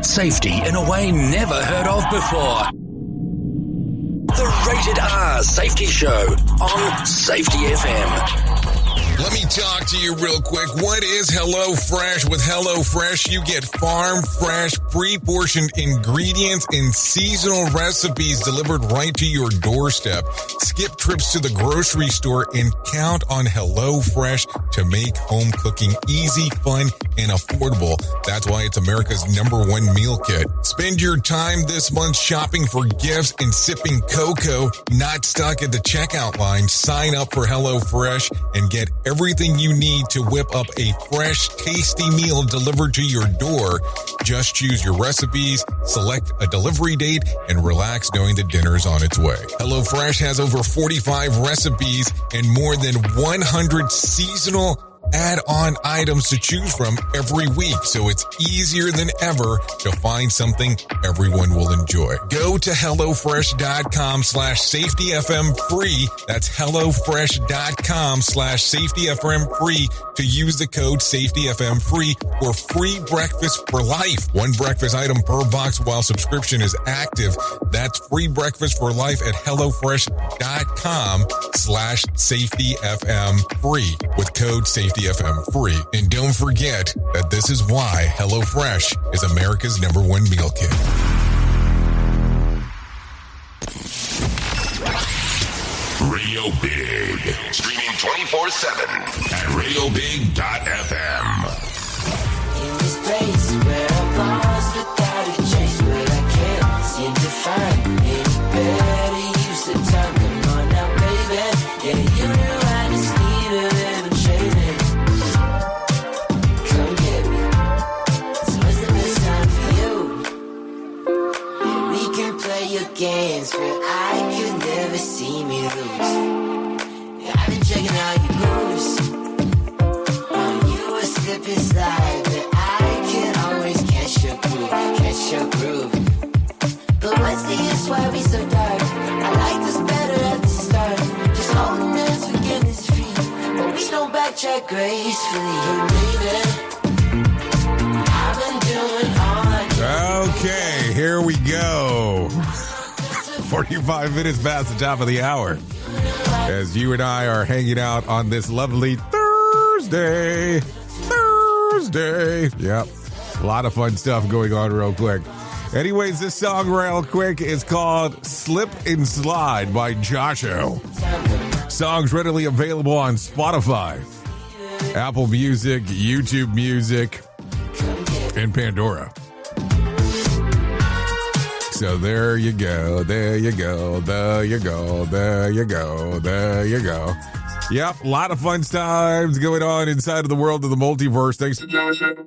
Safety in a way never heard of before. The Rated R Safety Show on Safety FM. Let me talk to you real quick. What is HelloFresh? With HelloFresh, you get farm fresh, pre-portioned ingredients and seasonal recipes delivered right to your doorstep. Skip trips to the grocery store and count on HelloFresh to make home cooking easy, fun, and affordable. That's why it's America's #1 meal kit. Spend your time this month shopping for gifts and sipping cocoa, not stuck at the checkout line. Sign up for HelloFresh and get everything you need to whip up a fresh, tasty meal delivered to your door. Just choose your recipes, select a delivery date, and relax knowing the dinner's on its way. HelloFresh has over 45 recipes and more than 100 seasonal add-on items to choose from every week, so it's easier than ever to find something everyone will enjoy. Go to HelloFresh.com/SafetyFM free. That's HelloFresh.com/SafetyFM free to use the code SafetyFM free for free breakfast for life. One breakfast item per box while subscription is active. That's free breakfast for life at HelloFresh.com/SafetyFM free with code SafetyFM free. And don't forget that this is why HelloFresh is America's #1 meal kit. Radio Big. Streaming 24/7 at RadioBig.fm. In this place where I'm lost without a chase, where I can't seem to find any better use of time. Come on now, baby. Yeah, you know I just need a little chasing. Come get me. So what's the best time for you? Yeah, we can play your games, but I could never see me lose. Yeah, I've been checking out your moves. You a slip and slide, but I can always catch your groove. But what's the use? Why we so dark? I like this better at the start. Just holding hands, forgiveness free, but we don't backtrack gracefully, baby. I've been doing all I can. Okay, here we go. 45 minutes past the top of the hour as you and I are hanging out on this lovely Thursday. Yep. A lot of fun stuff going on real quick. Anyways, this song real quick is called Slip and Slide by Josho. Song's readily available on Spotify, Apple Music, YouTube Music, and Pandora. So there you go, there you go, there you go, there you go, there you go. Yep, a lot of fun times going on inside of the world of the multiverse. Thanks to Josho.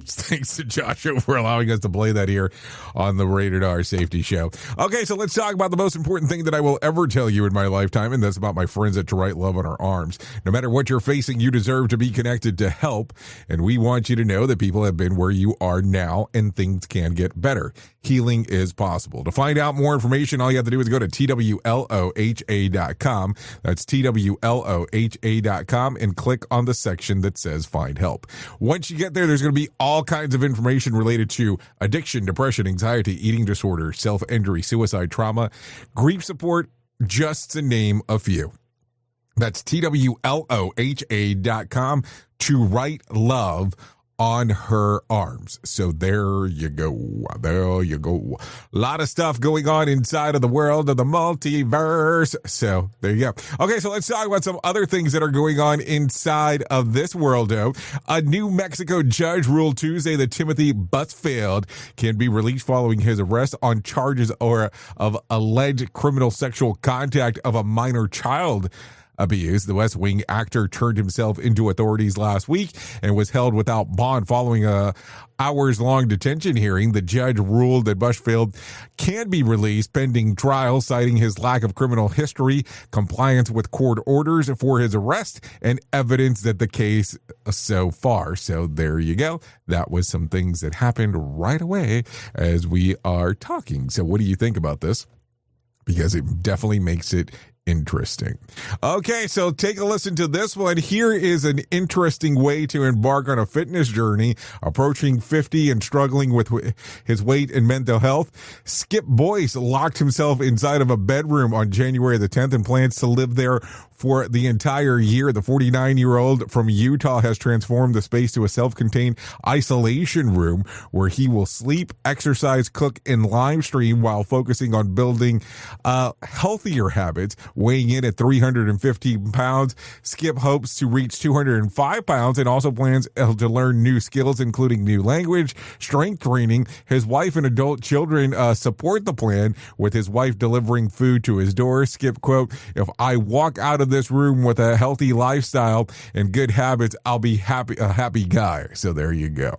Thanks to Josho for allowing us to play that here on the Rated R Safety Show. Okay, so let's talk about the most important thing that I will ever tell you in my lifetime, and that's about my friends at To Write Love on Our Arms. No matter what you're facing, you deserve to be connected to help, and we want you to know that people have been where you are now, and things can get better. Healing is possible. To find out more information, all you have to do is go to TWLOHA.com. That's TWLOHA.com and click on the section that says Find Help. Once you get there, there's going to be all kinds of information related to addiction, depression, anxiety, eating disorder, self-injury, suicide, trauma, grief support, just to name a few. That's TWLOHA.com. To Write Love on Her Arms. So there you go. There you go. A lot of stuff going on inside of the world of the multiverse. So there you go. Okay, so let's talk about some other things that are going on inside of this world. A New Mexico judge ruled Tuesday that Timothy Busfield can be released following his arrest on charges of alleged criminal sexual contact of a minor child abuse. The West Wing actor turned himself into authorities last week and was held without bond following a hours-long detention hearing. The judge ruled that Bushfield can be released pending trial, citing his lack of criminal history, compliance with court orders for his arrest, and evidence that the case so far. So there you go. That was some things that happened right away as we are talking. So what do you think about this? Because it definitely makes it interesting. Okay, so take a listen to this one. Here is an interesting way to embark on a fitness journey, approaching 50 and struggling with his weight and mental health. Skip Boyce locked himself inside of a bedroom on January the 10th and plans to live there for the entire year. The 49-year-old from Utah has transformed the space to a self-contained isolation room where he will sleep, exercise, cook, and live stream while focusing on building healthier habits. Weighing in at 315 pounds, Skip hopes to reach 205 pounds and also plans to learn new skills, including new language, strength training. His wife and adult children support the plan, with his wife delivering food to his door. Skip, quote, "If I walk out of this room with a healthy lifestyle and good habits, I'll be a happy guy." So there you go.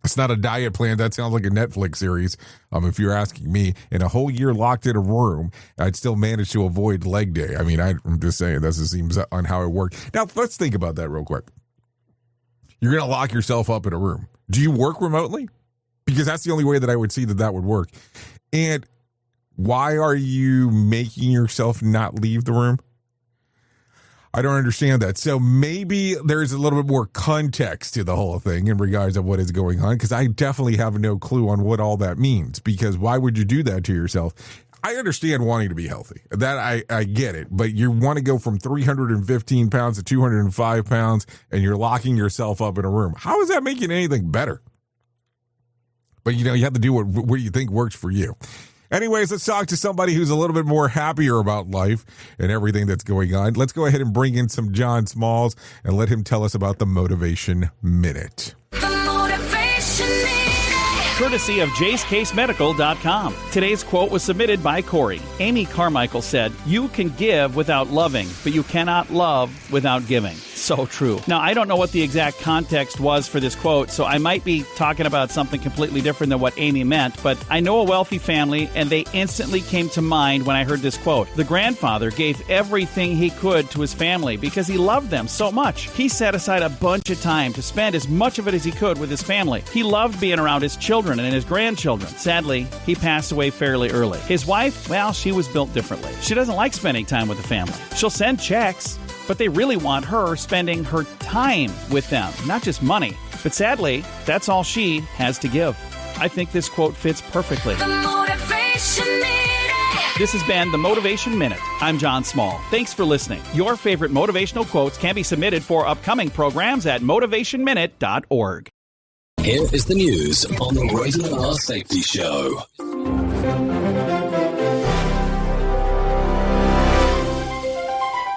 It's not a diet plan. That sounds like a Netflix series. If you're asking me, in a whole year locked in a room, I'd still manage to avoid leg day. I mean, I'm just saying, that seems on how it worked. Now, let's think about that real quick. You're going to lock yourself up in a room. Do you work remotely? Because that's the only way that I would see that would work. And why are you making yourself not leave the room? I don't understand that. So maybe there's a little bit more context to the whole thing in regards of what is going on, because I definitely have no clue on what all that means. Because why would you do that to yourself? I understand wanting to be healthy. That I get it. But you want to go from 315 pounds to 205 pounds and you're locking yourself up in a room. How is that making anything better? But, you have to do what you think works for you. Anyways, let's talk to somebody who's a little bit more happier about life and everything that's going on. Let's go ahead and bring in some John Smalls and let him tell us about the Motivation Minute. Courtesy of JaceCaseMedical.com. Today's quote was submitted by Corey. Amy Carmichael said, "You can give without loving, but you cannot love without giving." So true. Now, I don't know what the exact context was for this quote, so I might be talking about something completely different than what Amy meant, but I know a wealthy family, and they instantly came to mind when I heard this quote. The grandfather gave everything he could to his family because he loved them so much. He set aside a bunch of time to spend as much of it as he could with his family. He loved being around his children and his grandchildren. Sadly, he passed away fairly early. His wife, well, she was built differently. She doesn't like spending time with the family. She'll send checks, but they really want her spending her time with them, not just money. But sadly, that's all she has to give. I think this quote fits perfectly. The Motivation Minute. This has been the Motivation Minute. I'm John Small. Thanks for listening. Your favorite motivational quotes can be submitted for upcoming programs at motivationminute.org. Here is the news on the Rated R Safety Show.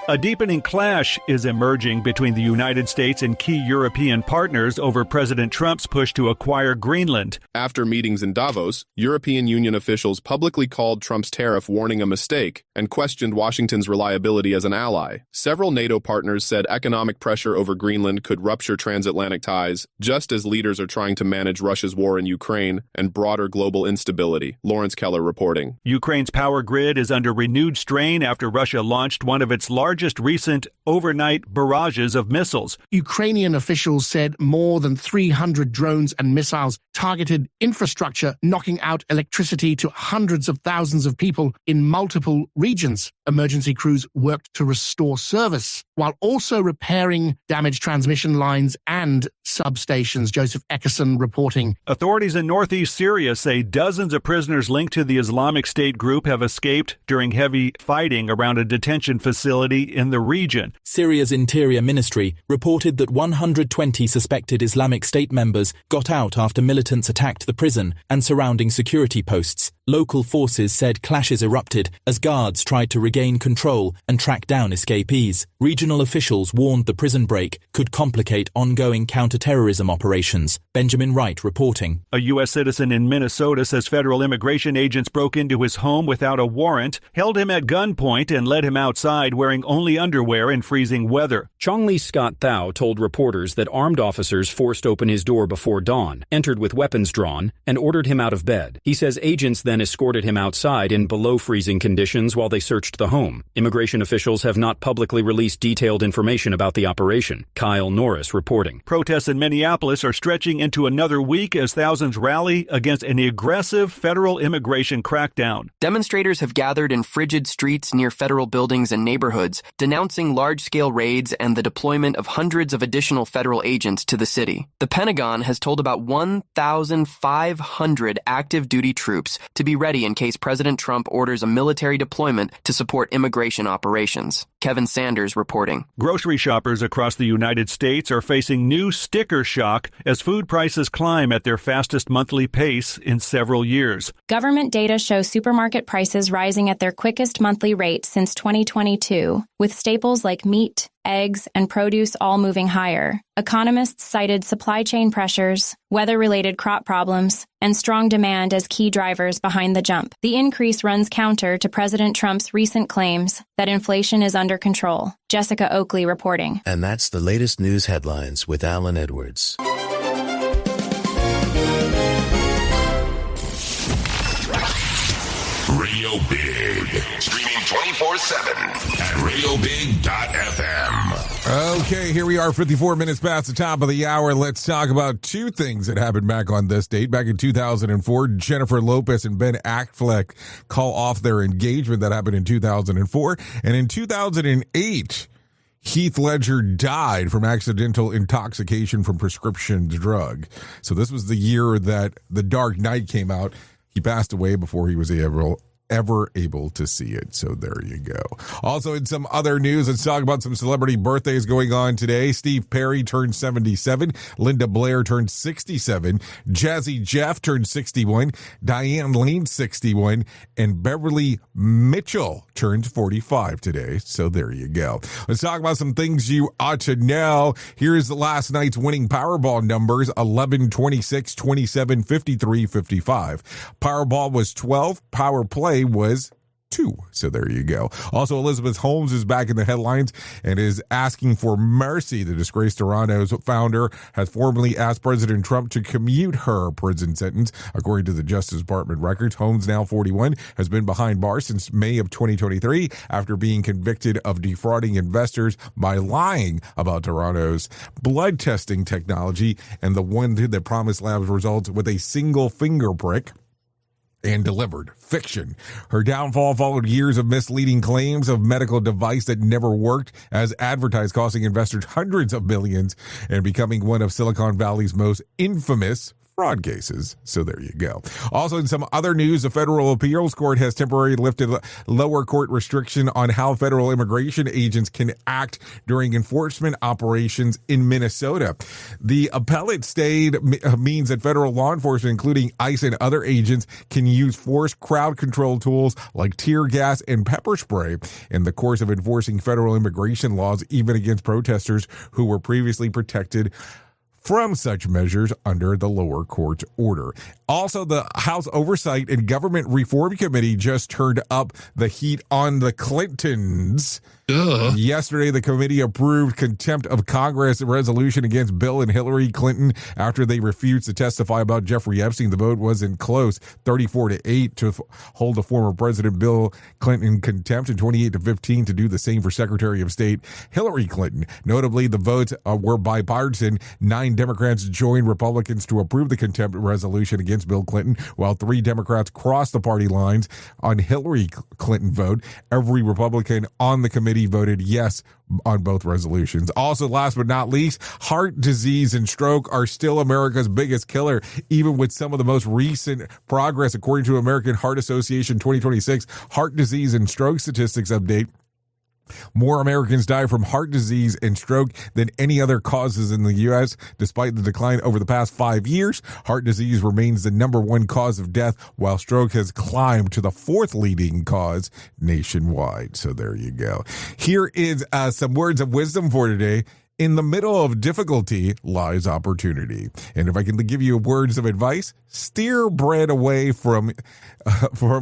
A deepening clash is emerging between the United States and key European partners over President Trump's push to acquire Greenland. After meetings in Davos, European Union officials publicly called Trump's tariff warning a mistake and questioned Washington's reliability as an ally. Several NATO partners said economic pressure over Greenland could rupture transatlantic ties, just as leaders are trying to manage Russia's war in Ukraine and broader global instability. Lawrence Keller reporting. Ukraine's power grid is under renewed strain after Russia launched one of its largest recent overnight barrages of missiles. Ukrainian officials said more than 300 drones and missiles targeted infrastructure, knocking out electricity to hundreds of thousands of people in multiple regions. Emergency crews worked to restore service while also repairing damaged transmission lines and substations. Joseph Eckerson reporting. Authorities in northeast Syria say dozens of prisoners linked to the Islamic State group have escaped during heavy fighting around a detention facility in the region. Syria's Interior Ministry reported that 120 suspected Islamic State members got out after militants attacked the prison and surrounding security posts. Local forces said clashes erupted as guards tried to regain control and track down escapees. Regional officials warned the prison break could complicate ongoing counter-terrorism operations. Benjamin Wright reporting. A U.S. citizen in Minnesota says federal immigration agents broke into his home without a warrant, held him at gunpoint, and led him outside wearing only underwear in freezing weather. Chong-Lee Scott Thao told reporters that armed officers forced open his door before dawn, entered with weapons drawn, and ordered him out of bed. He says agents then escorted him outside in below-freezing conditions while they searched the home. Immigration officials have not publicly released detailed information about the operation. Kyle Norris reporting. Protests in Minneapolis are stretching into another week as thousands rally against an aggressive federal immigration crackdown. Demonstrators have gathered in frigid streets near federal buildings and neighborhoods, denouncing large-scale raids and the deployment of hundreds of additional federal agents to the city. The Pentagon has told about 1,500 active duty troops to be ready in case President Trump orders a military deployment to support immigration operations. Kevin Sanders reporting. Grocery shoppers across the United States are facing new sticker shock as food prices climb at their fastest monthly pace in several years. Government data shows supermarket prices rising at their quickest monthly rate since 2022, with staples like meat, eggs, and produce all moving higher. Economists cited supply chain pressures, weather-related crop problems, and strong demand as key drivers behind the jump. The increase runs counter to President Trump's recent claims that inflation is under control. Jessica Oakley reporting. And that's the latest news headlines with Alan Edwards. Radio Radio Big. Streaming 24/7 at radiobig.fm. Okay, here we are, 54 minutes past the top of the hour. Let's talk about two things that happened back on this date. Back in 2004, Jennifer Lopez and Ben Affleck call off their engagement. That happened in 2004. And in 2008, Heath Ledger died from accidental intoxication from prescription drug. So this was the year that The Dark Knight came out. He passed away before he was ever able to see it. So there you go. Also, in some other news, let's talk about some celebrity birthdays going on today. Steve Perry turned 77. Linda Blair turned 67. Jazzy Jeff turned 61. Diane Lane, 61. And Beverly Mitchell turned 45 today. So there you go. Let's talk about some things you ought to know. Here's the last night's winning Powerball numbers: 11, 26, 27, 53, 55. Powerball was 12. Power Play was 2. So there you go. Also, Elizabeth Holmes is back in the headlines and is asking for mercy. The disgraced Toronto's founder has formally asked President Trump to commute her prison sentence. According to the Justice Department records, Holmes, now 41, has been behind bars since May of 2023 after being convicted of defrauding investors by lying about Toronto's blood testing technology and the one that promised labs results with a single finger prick and delivered fiction. Her downfall followed years of misleading claims of medical device that never worked, as advertised, costing investors hundreds of millions and becoming one of Silicon Valley's most infamous fraud cases. So there you go. Also, in some other news, the federal appeals court has temporarily lifted lower court restriction on how federal immigration agents can act during enforcement operations in Minnesota. The appellate stay means that federal law enforcement, including ICE and other agents, can use forced crowd control tools like tear gas and pepper spray in the course of enforcing federal immigration laws, even against protesters who were previously protected from such measures under the lower court's order. Also, the House Oversight and Government Reform Committee just turned up the heat on the Clintons. Yesterday, the committee approved contempt of Congress resolution against Bill and Hillary Clinton after they refused to testify about Jeffrey Epstein. The vote wasn't close, 34-8 to hold the former President Bill Clinton in contempt and 28-15 to do the same for Secretary of State Hillary Clinton. Notably, the votes were bipartisan. 9 Democrats joined Republicans to approve the contempt resolution against Bill Clinton, while 3 Democrats crossed the party lines on Hillary Clinton vote. Every Republican on the committee voted yes on both resolutions. Also, last but not least, heart disease and stroke are still America's biggest killer, even with some of the most recent progress. According to American Heart Association 2026 Heart Disease and Stroke Statistics Update, more Americans die from heart disease and stroke than any other causes in the U.S. Despite the decline over the past 5 years, heart disease remains the number 1 cause of death, while stroke has climbed to the 4th leading cause nationwide. So there you go. Here is some words of wisdom for today. In the middle of difficulty lies opportunity. And if I can give you words of advice, steer bread away from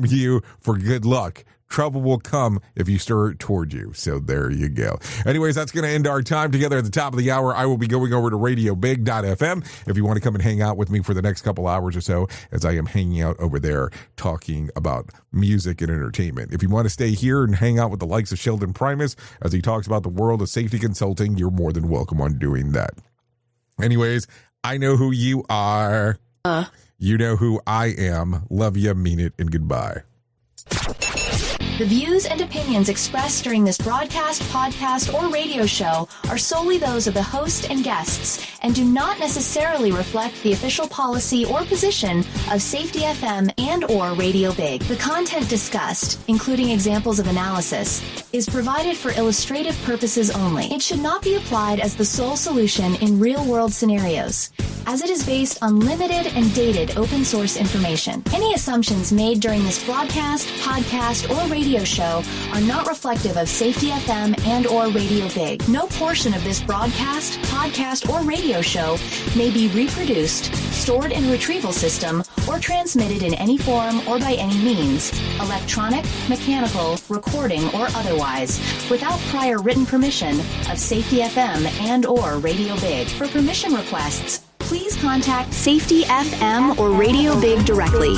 you for good luck. Trouble will come if you stir it toward you. So there you go. Anyways, that's going to end our time together at the top of the hour. I will be going over to radiobig.fm if you want to come and hang out with me for the next couple hours or so, as I am hanging out over there talking about music and entertainment. If you want to stay here and hang out with the likes of Sheldon Primus as he talks about the world of safety consulting, you're more than welcome on doing that. Anyways, I know who you are. You know who I am. Love you, mean it, and goodbye. The views and opinions expressed during this broadcast, podcast, or radio show are solely those of the host and guests and do not necessarily reflect the official policy or position of Safety FM and or Radio Big. The content discussed, including examples of analysis, is provided for illustrative purposes only. It should not be applied as the sole solution in real-world scenarios, as it is based on limited and dated open source information. Any assumptions made during this broadcast, podcast, or radio show are not reflective of Safety FM and or Radio Big. No portion of this broadcast, podcast, or radio show may be reproduced, stored in a retrieval system, or transmitted in any form or by any means, electronic, mechanical, recording, or otherwise, without prior written permission of Safety FM and or Radio Big. For permission requests, please contact Safety FM or Radio Big directly.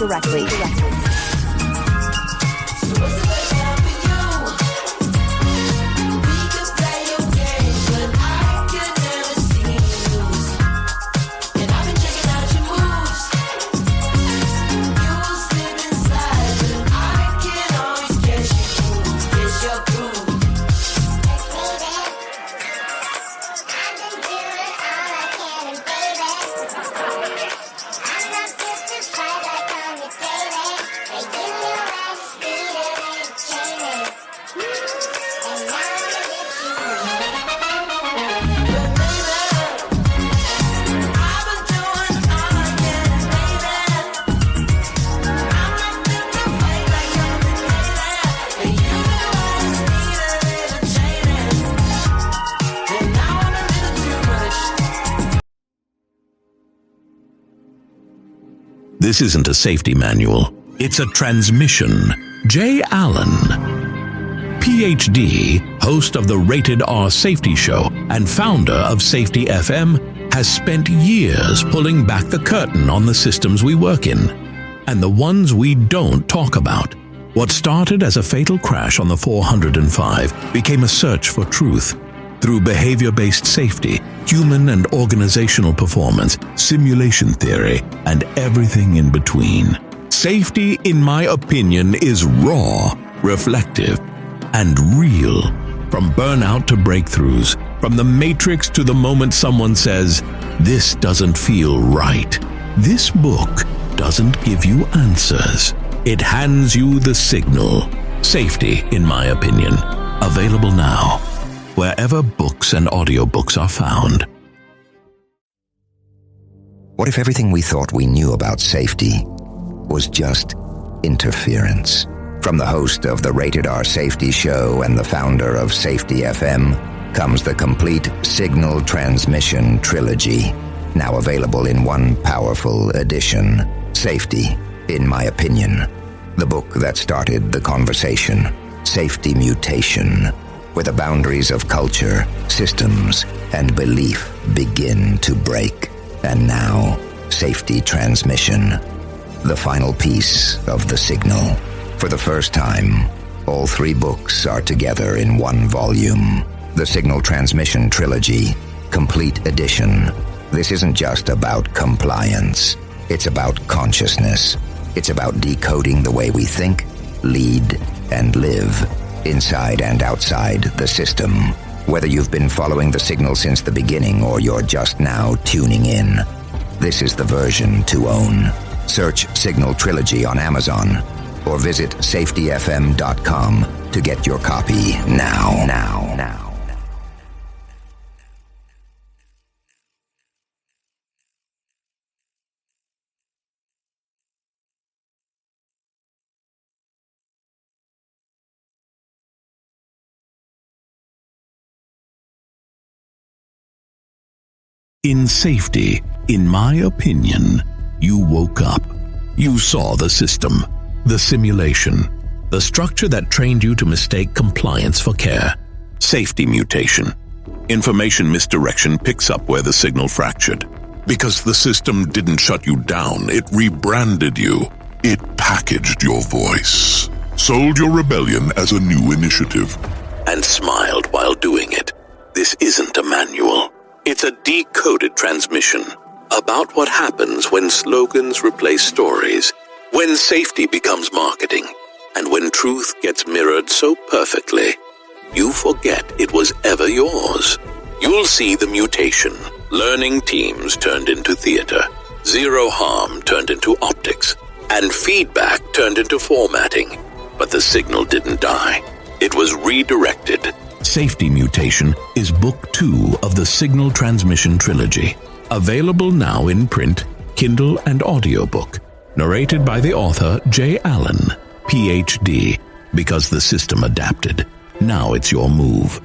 This isn't a safety manual. It's a transmission. Jay Allen, PhD, host of the Rated R Safety Show and founder of Safety FM, has spent years pulling back the curtain on the systems we work in and the ones we don't talk about. What started as a fatal crash on the 405 became a search for truth. Through behavior-based safety, human and organizational performance, simulation theory, and everything in between. Safety, in my opinion, is raw, reflective, and real. From burnout to breakthroughs, from the matrix to the moment someone says, "This doesn't feel right." This book doesn't give you answers. It hands you the signal. Safety, in my opinion. Available now, wherever books and audiobooks are found. What if everything we thought we knew about safety was just interference? From the host of the Rated R Safety Show and the founder of Safety FM comes the complete Signal Transmission Trilogy, now available in one powerful edition. Safety, in my opinion. The book that started the conversation. Safety Mutation, where the boundaries of culture, systems, and belief begin to break. And now, Safety Transmission, the final piece of the signal. For the first time, all three books are together in one volume. The Signal Transmission Trilogy, Complete Edition. This isn't just about compliance. It's about consciousness. It's about decoding the way we think, lead, and live, inside and outside the system. Whether you've been following the signal since the beginning or you're just now tuning in, this is the version to own. Search Signal Trilogy on Amazon or visit safetyfm.com to get your copy now. In safety, in my opinion, you woke up. You saw the system, the simulation, the structure that trained you to mistake compliance for care. Safety mutation. Information misdirection picks up where the signal fractured. Because the system didn't shut you down, it rebranded you. It packaged your voice, sold your rebellion as a new initiative, and smiled while doing it. This isn't a manual. It's a decoded transmission about what happens when slogans replace stories, when safety becomes marketing, and when truth gets mirrored so perfectly, you forget it was ever yours. You'll see the mutation. Learning teams turned into theater, zero harm turned into optics, and feedback turned into formatting. But the signal didn't die. It was redirected. Safety Mutation is Book 2 of the Signal Transmission Trilogy. Available now in print, Kindle, and audiobook. Narrated by the author Jay Allen, PhD. Because the system adapted. Now it's your move.